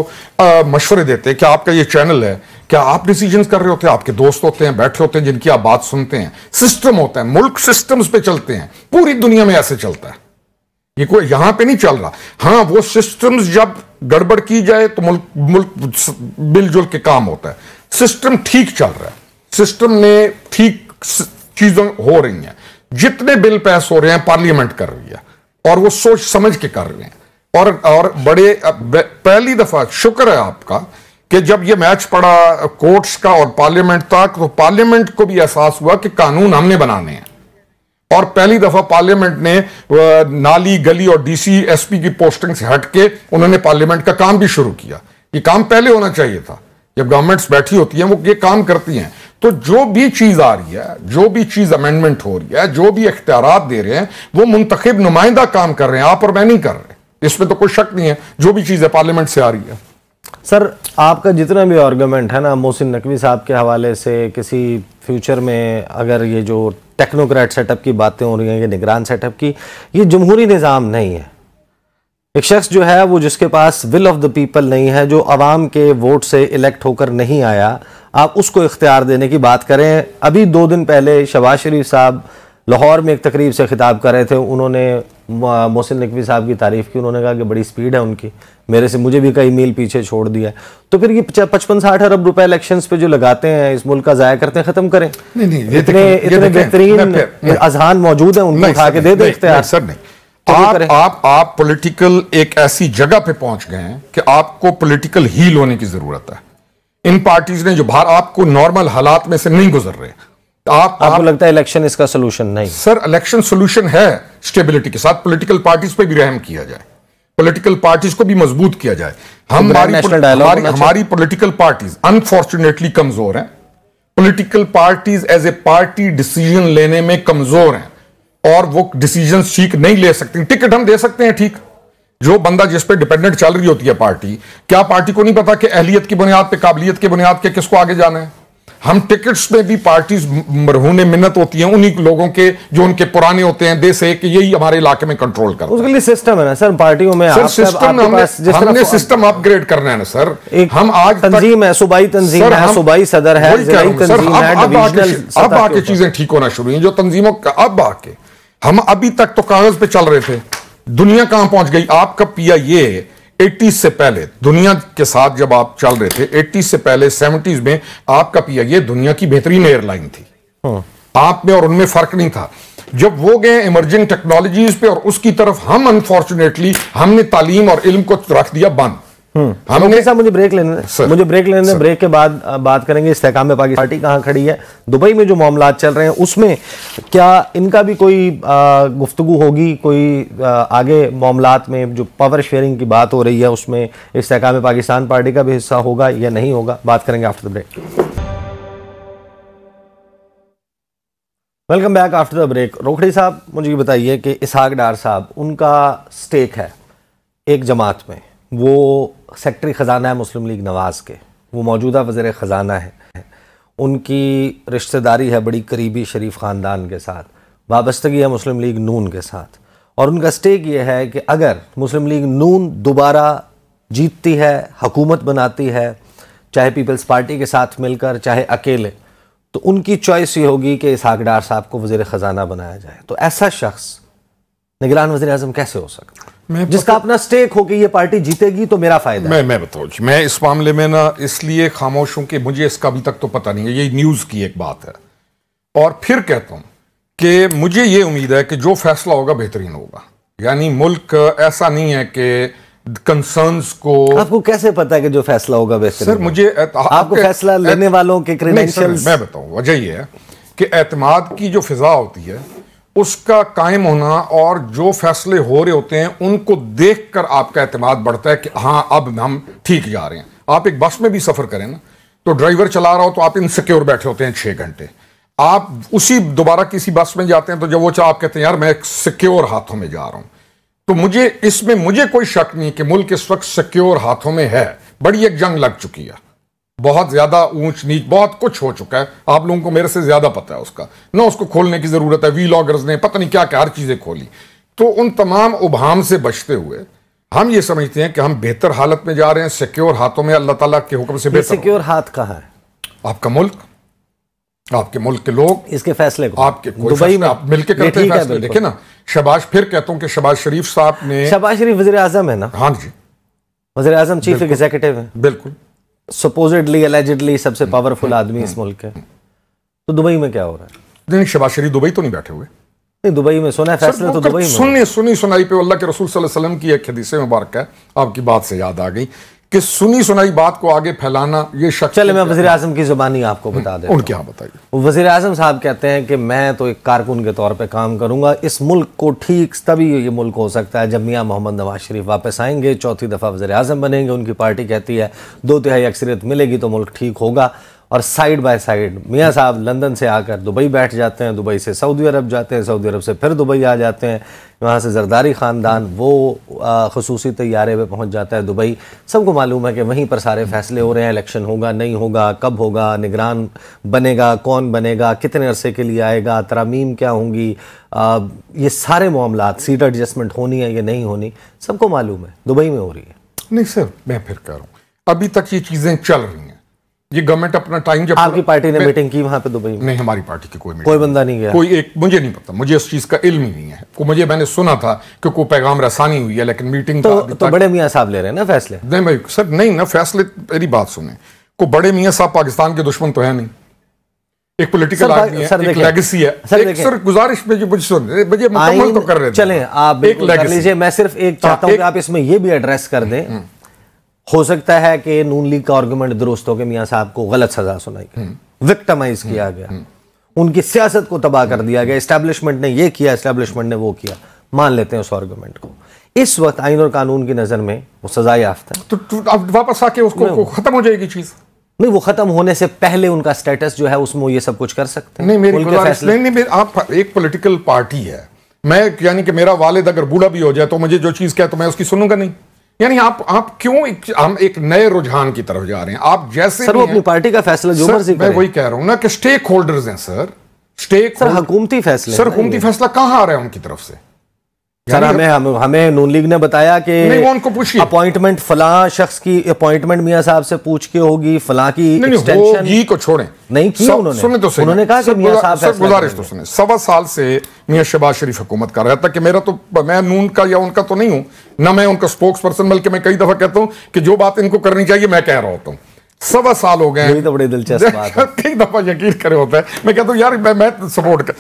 मशवरे देते हैं, क्या आपका ये चैनल है, क्या आप डिसीजंस कर रहे होते हैं? आपके दोस्त होते हैं, बैठे होते हैं, जिनकी आप बात सुनते हैं। सिस्टम होता है, मुल्क सिस्टम्स पे चलते हैं, पूरी दुनिया में ऐसे चलता है, ये कोई यहां पे नहीं चल रहा। हाँ, वो सिस्टम्स जब गड़बड़ की जाए तो मुल्क मिलजुल के काम होता है। सिस्टम ठीक चल रहा है, सिस्टम में ठीक चीजें हो रही हैं, जितने बिल पास हो रहे हैं पार्लियामेंट कर रही है और वो सोच समझ के कर रहे हैं। और बड़े पहली दफा शुक्र है आपका कि जब ये मैच पड़ा कोर्ट्स का और पार्लियामेंट तक, तो पार्लियामेंट को भी एहसास हुआ कि कानून हमने बनाने हैं। और पहली दफा पार्लियामेंट ने नाली गली और डीसी एसपी की पोस्टिंग से हटके उन्होंने पार्लियामेंट का काम भी शुरू किया। ये काम पहले होना चाहिए था। जब गवर्नमेंट्स बैठी होती हैं वो ये काम करती हैं, तो जो भी चीज आ रही है, जो भी चीज अमेंडमेंट हो रही है, जो भी इख्तियारात दे रहे हैं, वो मुंतखब नुमाइंदा काम कर रहे हैं, आप और मैं नहीं कर रहे। इसमें तो कोई शक नहीं है, जो भी चीज है पार्लियामेंट से आ रही है। सर, आपका जितना भी आर्गुमेंट है ना मोहसिन नकवी साहब के हवाले से, किसी फ्यूचर में अगर ये जो टेक्नोक्रेट सेटअप की बातें हो रही हैं, ये निगरान सेटअप की, ये जमहूरी निज़ाम नहीं है। एक शख्स जो है वो जिसके पास विल ऑफ द पीपल नहीं है, जो अवाम के वोट से इलेक्ट होकर नहीं आया, आप उसको इख्तियार देने की बात करें। अभी 2 दिन पहले शहबाज शरीफ साहब लाहौर में एक तकरीब से खिताब कर रहे थे, उन्होंने मोहसिन नकवी साहब की तारीफ की, उन्होंने कहा कि बड़ी स्पीड है उनकी, मुझे भी कई मील पीछे छोड़ दिया। तो फिर ये 55-60 अरब रुपए इलेक्शंस पे जो लगाते हैं, इस मुल्क का जाया करते हैं, खत्म करें। नहीं, इतने बेहतरीन अजहान मौजूद हैं, उनको उठा के दे दो इख्तियार। सर नहीं, आप पॉलिटिकल एक ऐसी जगह पे पहुंच गए हैं कि आपको पॉलिटिकल हील होने की जरूरत है। इन पार्टीज ने जो बाहर आपको नॉर्मल हालात में से नहीं गुजर रहे, आपको लगता है इलेक्शन इसका सोल्यूशन नहीं? सर, इलेक्शन सोल्यूशन है स्टेबिलिटी के साथ। पॉलिटिकल पार्टीज पे भी रहम किया जाए, पॉलिटिकल पार्टीज को भी मजबूत किया जाए। हमारी पॉलिटिकल पार्टीज अनफॉर्चुनेटली कमजोर हैं। Political parties as a party decision लेने में कमजोर हैं और वो डिसीजन ठीक नहीं ले सकती। टिकट हम दे सकते हैं, ठीक, जो बंदा जिस पे डिपेंडेंट चल रही होती है पार्टी, क्या पार्टी को नहीं पता कि अहलियत की बुनियाद पे, काबिलियत की बुनियाद पे किसको आगे जाना है? हम टिकट्स में भी पार्टीज मरहूने मिन्नत होती हैं उन्हीं लोगों के जो उनके पुराने होते हैं, दे से कि यही हमारे इलाके में कंट्रोल कर। उसके लिए सिस्टम है ना सर, पार्टियों में सर सिस्टम हमने सिस्टम अपग्रेड करना है ना सर। हम आज तंजीम है, सूबाई तंजीम है, सूबाई सदर है, अब आके चीजें ठीक होना शुरू हुई जो तंजीमों का। अब आके हम अभी तक तो कागज पे चल रहे थे, दुनिया कहां पहुंच गई? आपका पिया ये 80s से पहले दुनिया के साथ जब आप चल रहे थे, 80s से पहले 70s में आपका पिया ये दुनिया की बेहतरीन एयरलाइन थी। आप में और उनमें फर्क नहीं था। जब वो गए इमर्जिंग टेक्नोलॉजीज पे और उसकी तरफ हम अनफॉर्चुनेटली हमने तालीम और इल्म को रख दिया बंद। हमने साहब मुझे ब्रेक लेने दें, ब्रेक के बाद बात करेंगे इस्तेकाम में पाकिस्तान पार्टी कहां खड़ी है। दुबई में जो मामलात चल रहे हैं उसमें क्या इनका भी कोई गुफ्तगू होगी, कोई आगे मामलात में जो पावर शेयरिंग की बात हो रही है उसमें इस्तेकाम में पाकिस्तान पार्टी का भी हिस्सा होगा या नहीं होगा? बात करेंगे after the break. Welcome back after the break. Rokhri साहब, मुझे बताइए कि इसहाक डार साहब, उनका स्टेक है एक जमात में, वो सेक्रेटरी ख़जाना है मुस्लिम लीग नवाज़ के, वो मौजूदा वज़ीर ख़जाना है, उनकी रिश्तेदारी है बड़ी करीबी शरीफ ख़ानदान के साथ, वाबस्तगी है मुस्लिम लीग नून के साथ, और उनका स्टेक ये है कि अगर मुस्लिम लीग नून दोबारा जीतती है, हुकूमत बनाती है, चाहे पीपल्स पार्टी के साथ मिलकर चाहे अकेले, तो उनकी चॉइस ये होगी कि इसहाक डार साहब को वज़ीर ख़जाना बनाया जाए। तो ऐसा शख्स निगरान वज़ीर आज़म कैसे हो सकता है जिसका अपना स्टेक हो कि ये पार्टी जीतेगी तो मेरा फायदा? मैं बताऊं, मैं इस मामले में ना इसलिए खामोश हूं कि मुझे इसका अभी तक तो पता नहीं है, ये न्यूज़ की एक बात है। और फिर कहता हूं कि मुझे ये उम्मीद है कि जो फैसला होगा बेहतरीन होगा। यानी मुल्क ऐसा नहीं है कि कंसर्न्स को। आपको कैसे पता है कि जो फैसला होगा बेहतरीन? सर मुझे आपको फैसला लेने वालों के क्रेडेंशियल्स। मैं बताऊं, वजह यह है कि एतमाद की जो फिजा होती है उसका कायम होना और जो फैसले हो रहे होते हैं उनको देखकर आपका एतमाद बढ़ता है कि हाँ अब हम ठीक जा रहे हैं। आप एक बस में भी सफर करें ना, तो ड्राइवर चला रहा हो तो आप इनसिक्योर बैठे होते हैं 6 घंटे, आप उसी दोबारा किसी बस में जाते हैं तो जब वो आप कहते हैं यार मैं सिक्योर हाथों में जा रहा हूं। तो मुझे कोई शक नहीं कि मुल्क इस वक्त सिक्योर हाथों में है। बड़ी एक जंग लग चुकी है, बहुत ज्यादा ऊंच नीच बहुत कुछ हो चुका है, आप लोगों को मेरे से ज्यादा पता है उसका ना, उसको खोलने की जरूरत है। वीलॉगर्स ने पता नहीं क्या क्या हर चीजें खोली। तो उन तमाम उभाम से बचते हुए हम ये समझते हैं कि हम बेहतर हालत में जा रहे हैं, सिक्योर हाथों में, अल्लाह ताला के हुक्म से बेहतर। सिक्योर हाथ कहाँ है? आपका मुल्क, आपके मुल्क के लोग, इसके फैसले को आपके दुबई में आप मिलकर करते हैं फैसले। देखिए ना, शहबाज, फिर कहता हूं कि शहबाज शरीफ साहब ने, शहबाज शरीफ वज़ीर आज़म है ना? हाँ जी, वज़ीर आज़म चीफ एग्जीक्यूटिव है, बिल्कुल, सपोजिटली एलिजिडली सबसे पावरफुल आदमी इस मुल्क के। तो दुबई में क्या हो रहा है? नहीं, शहबाज शरीफ दुबई तो नहीं बैठे हुए। नहीं, दुबई में सुना है फैसला तो दुबई में। सुनी सुनाई पे अल्लाह के रसूल सल्लल्लाहु अलैहि वसल्लम की एक हदीस मुबारक है, आपकी बात से याद आ गई कि सुनी सुनाई बात को आगे फैलाना ये शख्स। चले मैं वज़ीर आज़म की ज़ुबानी आपको बता दें। उनके यहाँ बताइए। वज़ीर आज़म साहब कहते हैं कि मैं तो एक कारकुन के तौर पे काम करूंगा, इस मुल्क को ठीक तभी ये मुल्क हो सकता है जब मियाँ मोहम्मद नवाज शरीफ वापस आएंगे, चौथी दफ़ा वज़ीर आज़म बनेंगे, उनकी पार्टी कहती है 2/3 अक्सरियत मिलेगी तो मुल्क ठीक होगा। और साइड बाय साइड मियाँ साहब लंदन से आकर दुबई बैठ जाते हैं, दुबई से सऊदी अरब जाते हैं, सऊदी अरब से फिर दुबई आ जाते हैं, वहाँ से जरदारी ख़ानदान वो ख़ुसूसी तैयारे पे पहुँच जाता है दुबई। सबको मालूम है कि वहीं पर सारे फैसले हो रहे हैं, इलेक्शन होगा नहीं होगा, कब होगा, निगरान बनेगा, कौन बनेगा, कितने अरसे के लिए आएगा, तरामीम क्या होंगी, ये सारे मामलात, सीट एडजस्टमेंट होनी है या नहीं होनी, सबको मालूम है, दुबई में हो रही है। नहीं सर, मैं फिर कह रहा हूँ अभी तक ये चीज़ें चल रही हैं। ये गवर्नमेंट अपना टाइम जब आपकी पार्टी ने मीटिंग की वहां पे दुबई में? नहीं, हमारी पार्टी की कोई बंदा नहीं गया, कोई एक, मुझे नहीं पता, मुझे इस चीज का इल्म ही नहीं है। मुझे मैंने सुना था कि कोई पैगाम रसानी हुई है, लेकिन मीटिंग तो बड़े मियाँ साहब ले रहे हैं ना फैसले? नहीं भाई सर, नहीं ना फैसले, मेरी बात सुने, को बड़े मियाँ साहब पाकिस्तान के दुश्मन तो है नहीं, एक पॉलिटिकल आदमी है, एक लेगेसी है। सर गुजारिश में मुझे मुकम्मल तो कर रहे थे। चलें आप एक कर लीजिए, मैं सिर्फ एक चाहता हूँ कि आप इसमें ये भी एड्रेस कर दें, हो सकता है कि नून लीग का आर्गुमेंट दुरुस्त हो के मियाँ साहब को गलत सजा सुनाई गई, विक्टिमाइज किया गया, उनकी सियासत को तबाह कर दिया गया, एस्टैब्लिशमेंट ने ये किया, एस्टैब्लिशमेंट ने वो किया, मान लेते हैं उस आर्गुमेंट को। इस वक्त आईन और कानून की नजर में वो सजा याफ्ता है, तो अब वापस आके उसको खत्म हो जाएगी चीज। नहीं, वो खत्म होने से पहले उनका स्टेटस जो है उसमें ये सब कुछ कर सकते हैं। नहीं, मेरी नहीं, आप एक पॉलिटिकल पार्टी है, मैं यानी कि मेरा वालिद अगर बूढ़ा भी हो जाए तो मुझे जो चीज कहे तो मैं उसकी सुनूंगा नहीं। यानी आप क्यों हम एक नए रुझान की तरफ जा रहे हैं? आप जैसे सर वो अपनी पार्टी का फैसला जो मर्जी मैं वही कह रहा हूं ना कि स्टेक होल्डर्स हैं सर, हुकूमती फैसले, सर हुकूमती फैसला कहां आ रहा है उनकी तरफ से? सर हमें नून लीग ने बताया कि उनको पूछिए अपॉइंटमेंट फलां शख्स की अपॉइंटमेंट मियां साहब से पूछ के होगी, फलां की एक्सटेंशन को छोड़ें, नहीं की उन्होंने कहा कि मियां साहब गुजारिश तो सुने। 1.25 साल से मियां शहबाज शरीफ हुकूमत कर रहा था कि मैं नून का या उनका तो नहीं हूं ना, मैं उनका स्पोक्स पर्सन, बल्कि मैं कई दफा कहता हूं कि जो बात इनको करनी चाहिए मैं कह रहा होता हूं। 1.25 साल हो गए, तो बड़ी दिलचस्प बात है, कई दफा यकीन करे होता है, मैं कहता हूं यार मैं सपोर्ट कर।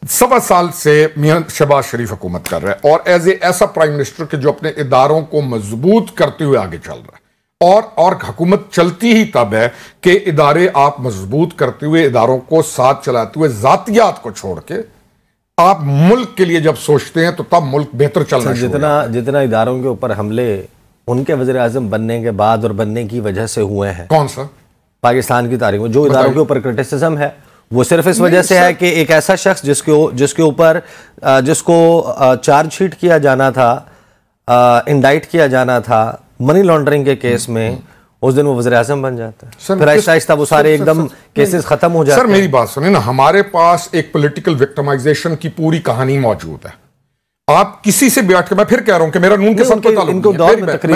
1.25 साल से मियां शहबाज शरीफ हुकूमत कर रहा है और ऐसा प्राइम मिनिस्टर कि जो अपने इदारों को मजबूत करते हुए आगे चल रहा है। और हुकूमत चलती ही तब है कि इदारे आप मजबूत करते हुए, इदारों को साथ चलाते हुए, जातियात को छोड़ के आप मुल्क के लिए जब सोचते हैं तो तब मुल्क बेहतर चलना शुरू होता है। जितना इदारों के ऊपर हमले उनके वज़ीर आज़म बनने के बाद और बनने की वजह से हुए हैं, कौन सा पाकिस्तान की तारीख में जो इदारों के ऊपर क्रिटिसिज्म है, वो सिर्फ इस वजह से है कि एक ऐसा शख्स जिसके ऊपर जिसको चार्जशीट किया जाना था, इंडाइट किया जाना था मनी लॉन्ड्रिंग के केस में, उस दिन वो वज़ीर आज़म बन जाता है, फिर आहिस्ता आहिस्ता वो सारे एकदम केसेस खत्म हो जाते हैं। सर मेरी बात सुनिए ना, हमारे पास एक पॉलिटिकल विक्टिमाइजेशन की पूरी कहानी मौजूद है। आप किसी से बैठ के, मैं फिर कह रहा हूं कि मेरा नून के साथ कोई ताल्लुक नहीं,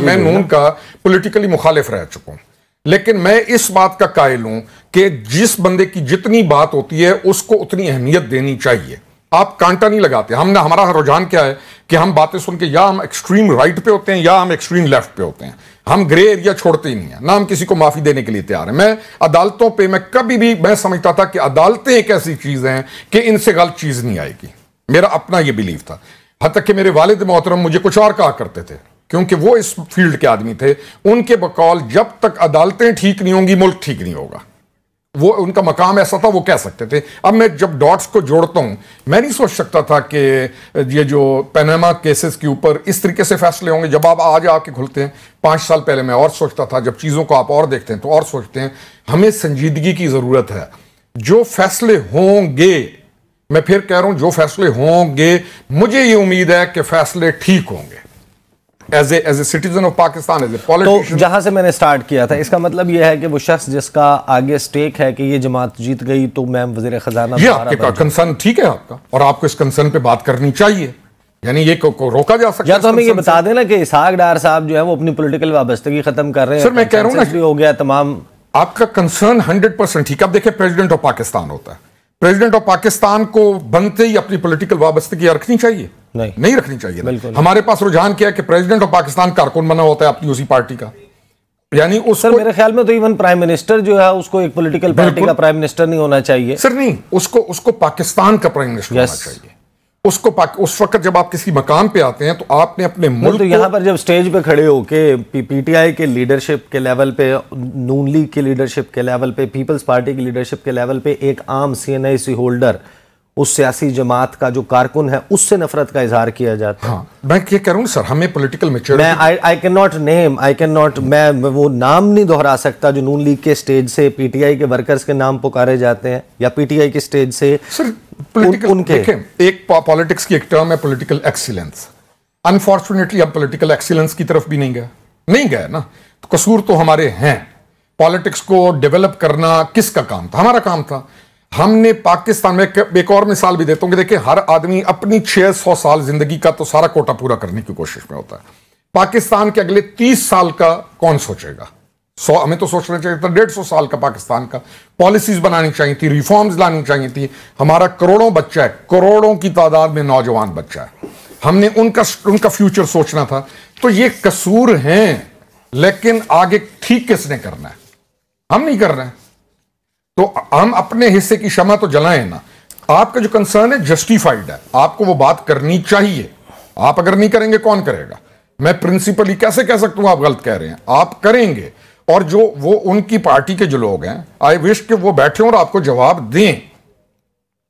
मैं नून का पॉलिटिकली मुखालिफ रह चुका हूं, लेकिन मैं इस बात का कायल हूं कि जिस बंदे की जितनी बात होती है उसको उतनी अहमियत देनी चाहिए। आप कांटा नहीं लगाते। हमारा रुझान क्या है कि हम बातें सुन के या हम एक्सट्रीम राइट पे होते हैं या हम एक्सट्रीम लेफ्ट पे होते हैं, हम ग्रे एरिया छोड़ते ही नहीं है, ना हम किसी को माफी देने के लिए तैयार है। मैं अदालतों पे मैं समझता था कि अदालतें एक ऐसी चीज हैं कि इनसे गलत चीज नहीं आएगी, मेरा अपना ये बिलीव था। हत्ता कि मेरे वालिद मोहतरम मुझे कुछ और कहा करते थे, क्योंकि वो इस फील्ड के आदमी थे। उनके बकौल जब तक अदालतें ठीक नहीं होंगी मुल्क ठीक नहीं होगा, वो उनका मकाम ऐसा था, वो कह सकते थे। अब मैं जब डॉट्स को जोड़ता हूं, मैं नहीं सोच सकता था कि ये जो पनामा केसेस के ऊपर इस तरीके से फैसले होंगे। जब आप आज आके खुलते हैं, 5 साल पहले मैं और सोचता था, जब चीज़ों को आप और देखते हैं तो और सोचते हैं। हमें संजीदगी की ज़रूरत है। जो फैसले होंगे, मैं फिर कह रहा हूं, जो फैसले होंगे, मुझे ये उम्मीद है कि फैसले ठीक होंगे। As a citizen of Pakistan, as a politician. तो जहां से मैंने स्टार्ट किया था, इसका मतलब यह है कि वो शख्स जिसका आगे स्टेक है कि ये जमात जीत गई तो मैं वज़ीर खजाना, ये आपके कंसर्न ठीक है आपका, और आपको इस कंसर्न पे बात करनी चाहिए, यानी ये को रोका जा सकता है। या तो हमें ये बता देना कि इसहाक डार साहब जो है वो अपनी पॉलिटिकल वाबस्तगी खत्म कर रहे हैं। सर मैं कह रहा हूं ना, हो गया तमाम। आपका कंसर्न 100% ठीक है। अब देखिए, प्रेसिडेंट ऑफ पाकिस्तान होता है, प्रेसिडेंट ऑफ पाकिस्तान को बनते ही अपनी पॉलिटिकल वाबस्तगी रखनी चाहिए? नहीं रखनी चाहिए। हमारे पास रुझान क्या है कि प्रेसिडेंट ऑफ पाकिस्तान कारकुन बना होता है अपनी उसी पार्टी का, यानी सर मेरे ख्याल में तो इवन प्राइम मिनिस्टर जो है उसको एक पॉलिटिकल पार्टी का प्राइम मिनिस्टर नहीं होना चाहिए। सर नहीं, उसको पाकिस्तान का प्राइम मिनिस्टर होना चाहिए। उसको उस वक्त जब आप किसी मकाम पे आते हैं तो आपने अपने मुल्क तो यहाँ पर जब स्टेज पे खड़े हो के पीटीआई के लीडरशिप के लेवल पे, नून लीग के लीडरशिप के लेवल पे, पीपल्स पार्टी की लीडरशिप के लेवल पे एक आम सीएनआईसी होल्डर, उस सियासी जमात का जो कारकुन है, उससे नफरत का इजहार किया जाता है। हाँ, मैं ये कह रहा हूँ सर, हमें पॉलिटिकल मैच्योरिटी, मैं आई कैन नॉट नेम, मैं वो नाम नहीं दोहरा सकता जो नून लीग के स्टेज से पीटीआई के वर्कर्स के नाम पुकारे जाते हैं, या पीटीआई के स्टेज से सर उनके एक पॉलिटिक्स की एक टर्म है पॉलिटिकल एक्सीलेंस। अनफॉर्चुनेटली अब पॉलिटिकल एक्सीलेंस की तरफ भी नहीं गए ना, तो कसूर तो हमारे हैं। पॉलिटिक्स को डेवलप करना किसका काम था? हमारा काम था। हमने पाकिस्तान में एक और मिसाल भी देता हूं कि देखिए, हर आदमी अपनी 600 साल जिंदगी का तो सारा कोटा पूरा करने की कोशिश में होता है। पाकिस्तान के अगले 30 साल का कौन सोचेगा? हमें तो सोचना चाहिए था 150 साल का पाकिस्तान का। पॉलिसीज बनानी चाहिए थी, रिफॉर्म्स लानी चाहिए थी। हमारा करोड़ों बच्चा है, करोड़ों की तादाद में नौजवान बच्चा है, हमने उनका फ्यूचर सोचना था। तो ये कसूर हैं, लेकिन आगे ठीक किसने करना है? हम नहीं कर रहे हैं। तो हम अपने हिस्से की शमा तो जलाएं ना। आपका जो कंसर्न है जस्टिफाइड है, आपको वो बात करनी चाहिए। आप अगर नहीं करेंगे कौन करेगा? मैं प्रिंसिपली कैसे कह सकता हूं आप गलत कह रहे हैं? आप करेंगे, और जो वो उनकी पार्टी के जो लोग हैं, आई विश कि वो बैठे और आपको जवाब दें।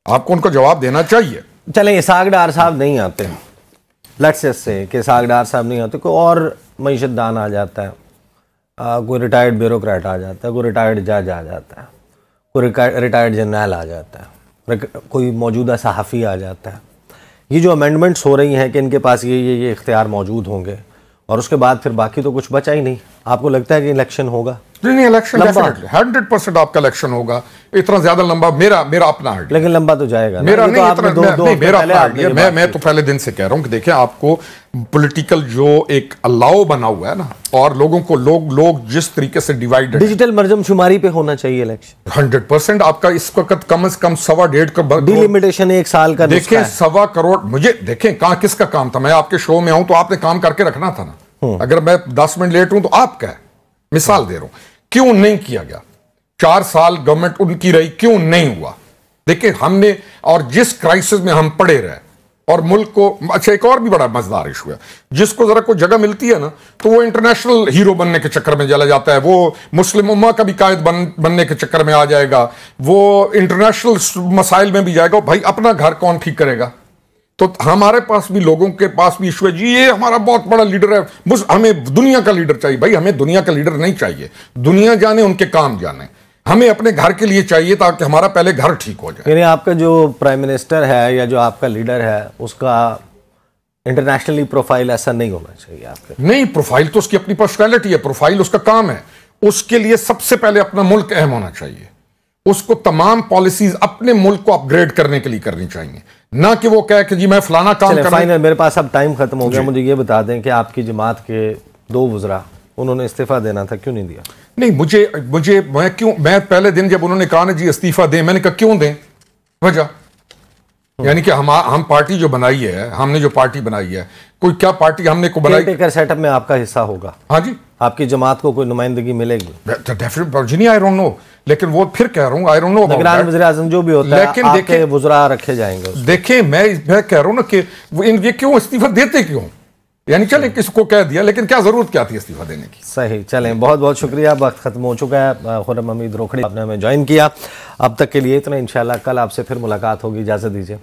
आपको उनको जवाब देना चाहिए। चले, इसाक डार साहब नहीं आते, लेट्स जस्ट से कि इसाक डार साहब नहीं आते, कोई और मईशतदान आ जाता है, कोई रिटायर्ड ब्यूरोक्रेट आ जाता है, कोई रिटायर्ड जज आ जाता है, कोई रिटायर्ड जनरल आ जाता है, कोई मौजूदा सहाफ़ी आ जाता है। ये जो अमेंडमेंट्स हो रही हैं कि इनके पास ये इख्तियार मौजूद होंगे, और उसके बाद फिर बाकी तो कुछ बचा ही नहीं। आपको लगता है कि इलेक्शन होगा? नहीं, इलेक्शन डेफिनेटली 100% आपका इलेक्शन होगा। इतना ज्यादा लंबा मेरा अपना आइडिया, लेकिन लंबा तो जाएगा मेरा नहीं, नहीं, तो मेरा अपना आइडिया। मैं तो पहले दिन से कह रहा हूं कि देखिए, आपको पॉलिटिकल जो एक अलाव बना हुआ है ना, और लोगों को लोग जिस तरीके से डिवाइडेड, डिजिटल मरदमशुमारी पे होना चाहिए इलेक्शन 100%। आपका इस वक्त कम से कम 1.25 करोड़ डिलिमिटेशन 1 साल का। देखें 1.25 करोड़, मुझे देखें कहां किसका काम था। मैं आपके शो में आऊं तो आपने काम करके रखना था ना। अगर मैं 10 मिनट लेट हूं तो आपका है। मिसाल दे रहा हूं, क्यों नहीं किया गया? 4 साल गवर्नमेंट उनकी रही, क्यों नहीं हुआ? देखिए हमने, और जिस क्राइसिस में हम पड़े रहे, और मुल्क को, अच्छा एक और भी बड़ा मजेदार इशू है, जिसको जरा कोई जगह मिलती है ना तो वो इंटरनेशनल हीरो बनने के चक्कर में चला जाता है, वो मुस्लिम उम्मा का भी कायद बनने के चक्कर में आ जाएगा, वो इंटरनेशनल मसाइल में भी जाएगा। भाई अपना घर कौन ठीक करेगा? तो हमारे पास भी, लोगों के पास भी इशू है जी, ये हमारा बहुत बड़ा लीडर है, हमें दुनिया का लीडर चाहिए। भाई हमें दुनिया का लीडर नहीं चाहिए, दुनिया जाने उनके काम जाने, हमें अपने घर के लिए चाहिए ताकि हमारा पहले घर ठीक हो जाए। यानी आपका जो प्राइम मिनिस्टर है या जो आपका लीडर है, उसका इंटरनेशनली प्रोफाइल ऐसा नहीं होना चाहिए आपके? नहीं, प्रोफाइल तो उसकी अपनी पर्सनैलिटी है, प्रोफाइल उसका काम है। उसके लिए सबसे पहले अपना मुल्क अहम होना चाहिए। उसको तमाम पॉलिसीज अपने मुल्क को अपग्रेड करने के लिए करनी चाहिए, ना कि वो कहे कि जी मैं फलाना काम कर। फाइनल, मेरे पास अब टाइम खत्म हो गया, मुझे ये बता दें कि आपकी जमात के 2 वज़रा, उन्होंने इस्तीफा देना था, क्यों नहीं दिया? नहीं, मैं पहले दिन जब उन्होंने कहा ना जी इस्तीफा दें, मैंने कहा क्यों दें? वजह यानी कि हम पार्टी जो बनाई है, हमने जो पार्टी बनाई है, कोई क्या पार्टी हमने को बनाई? केयरटेकर सेटअप में आपका हिस्सा होगा? हाँ जी, आपकी जमात को कोई नुमाइंदगी मिलेगी? डेफिनेटली, आई डोंट नो, लेकिन वो फिर कह रहा हूं, आई डोंट नो, निगरान वज़ीर आज़म जो भी होता है, आपके वज़रा रखे जाएंगे। देखें, मैं कह रहा हूं ना कि ये क्यों इस्तीफा देते क्यों? यानी चले किसको कह दिया, लेकिन क्या जरूरत क्या थी इस्तीफा देने की? सही, चलें, बहुत बहुत शुक्रिया। वक्त खत्म हो चुका है। खुर्रम हमीद रोखड़ी आपने हमें ज्वाइन किया। अब तक के लिए इतना, इंशाल्लाह कल आपसे फिर मुलाकात होगी। इजाज़त दीजिए।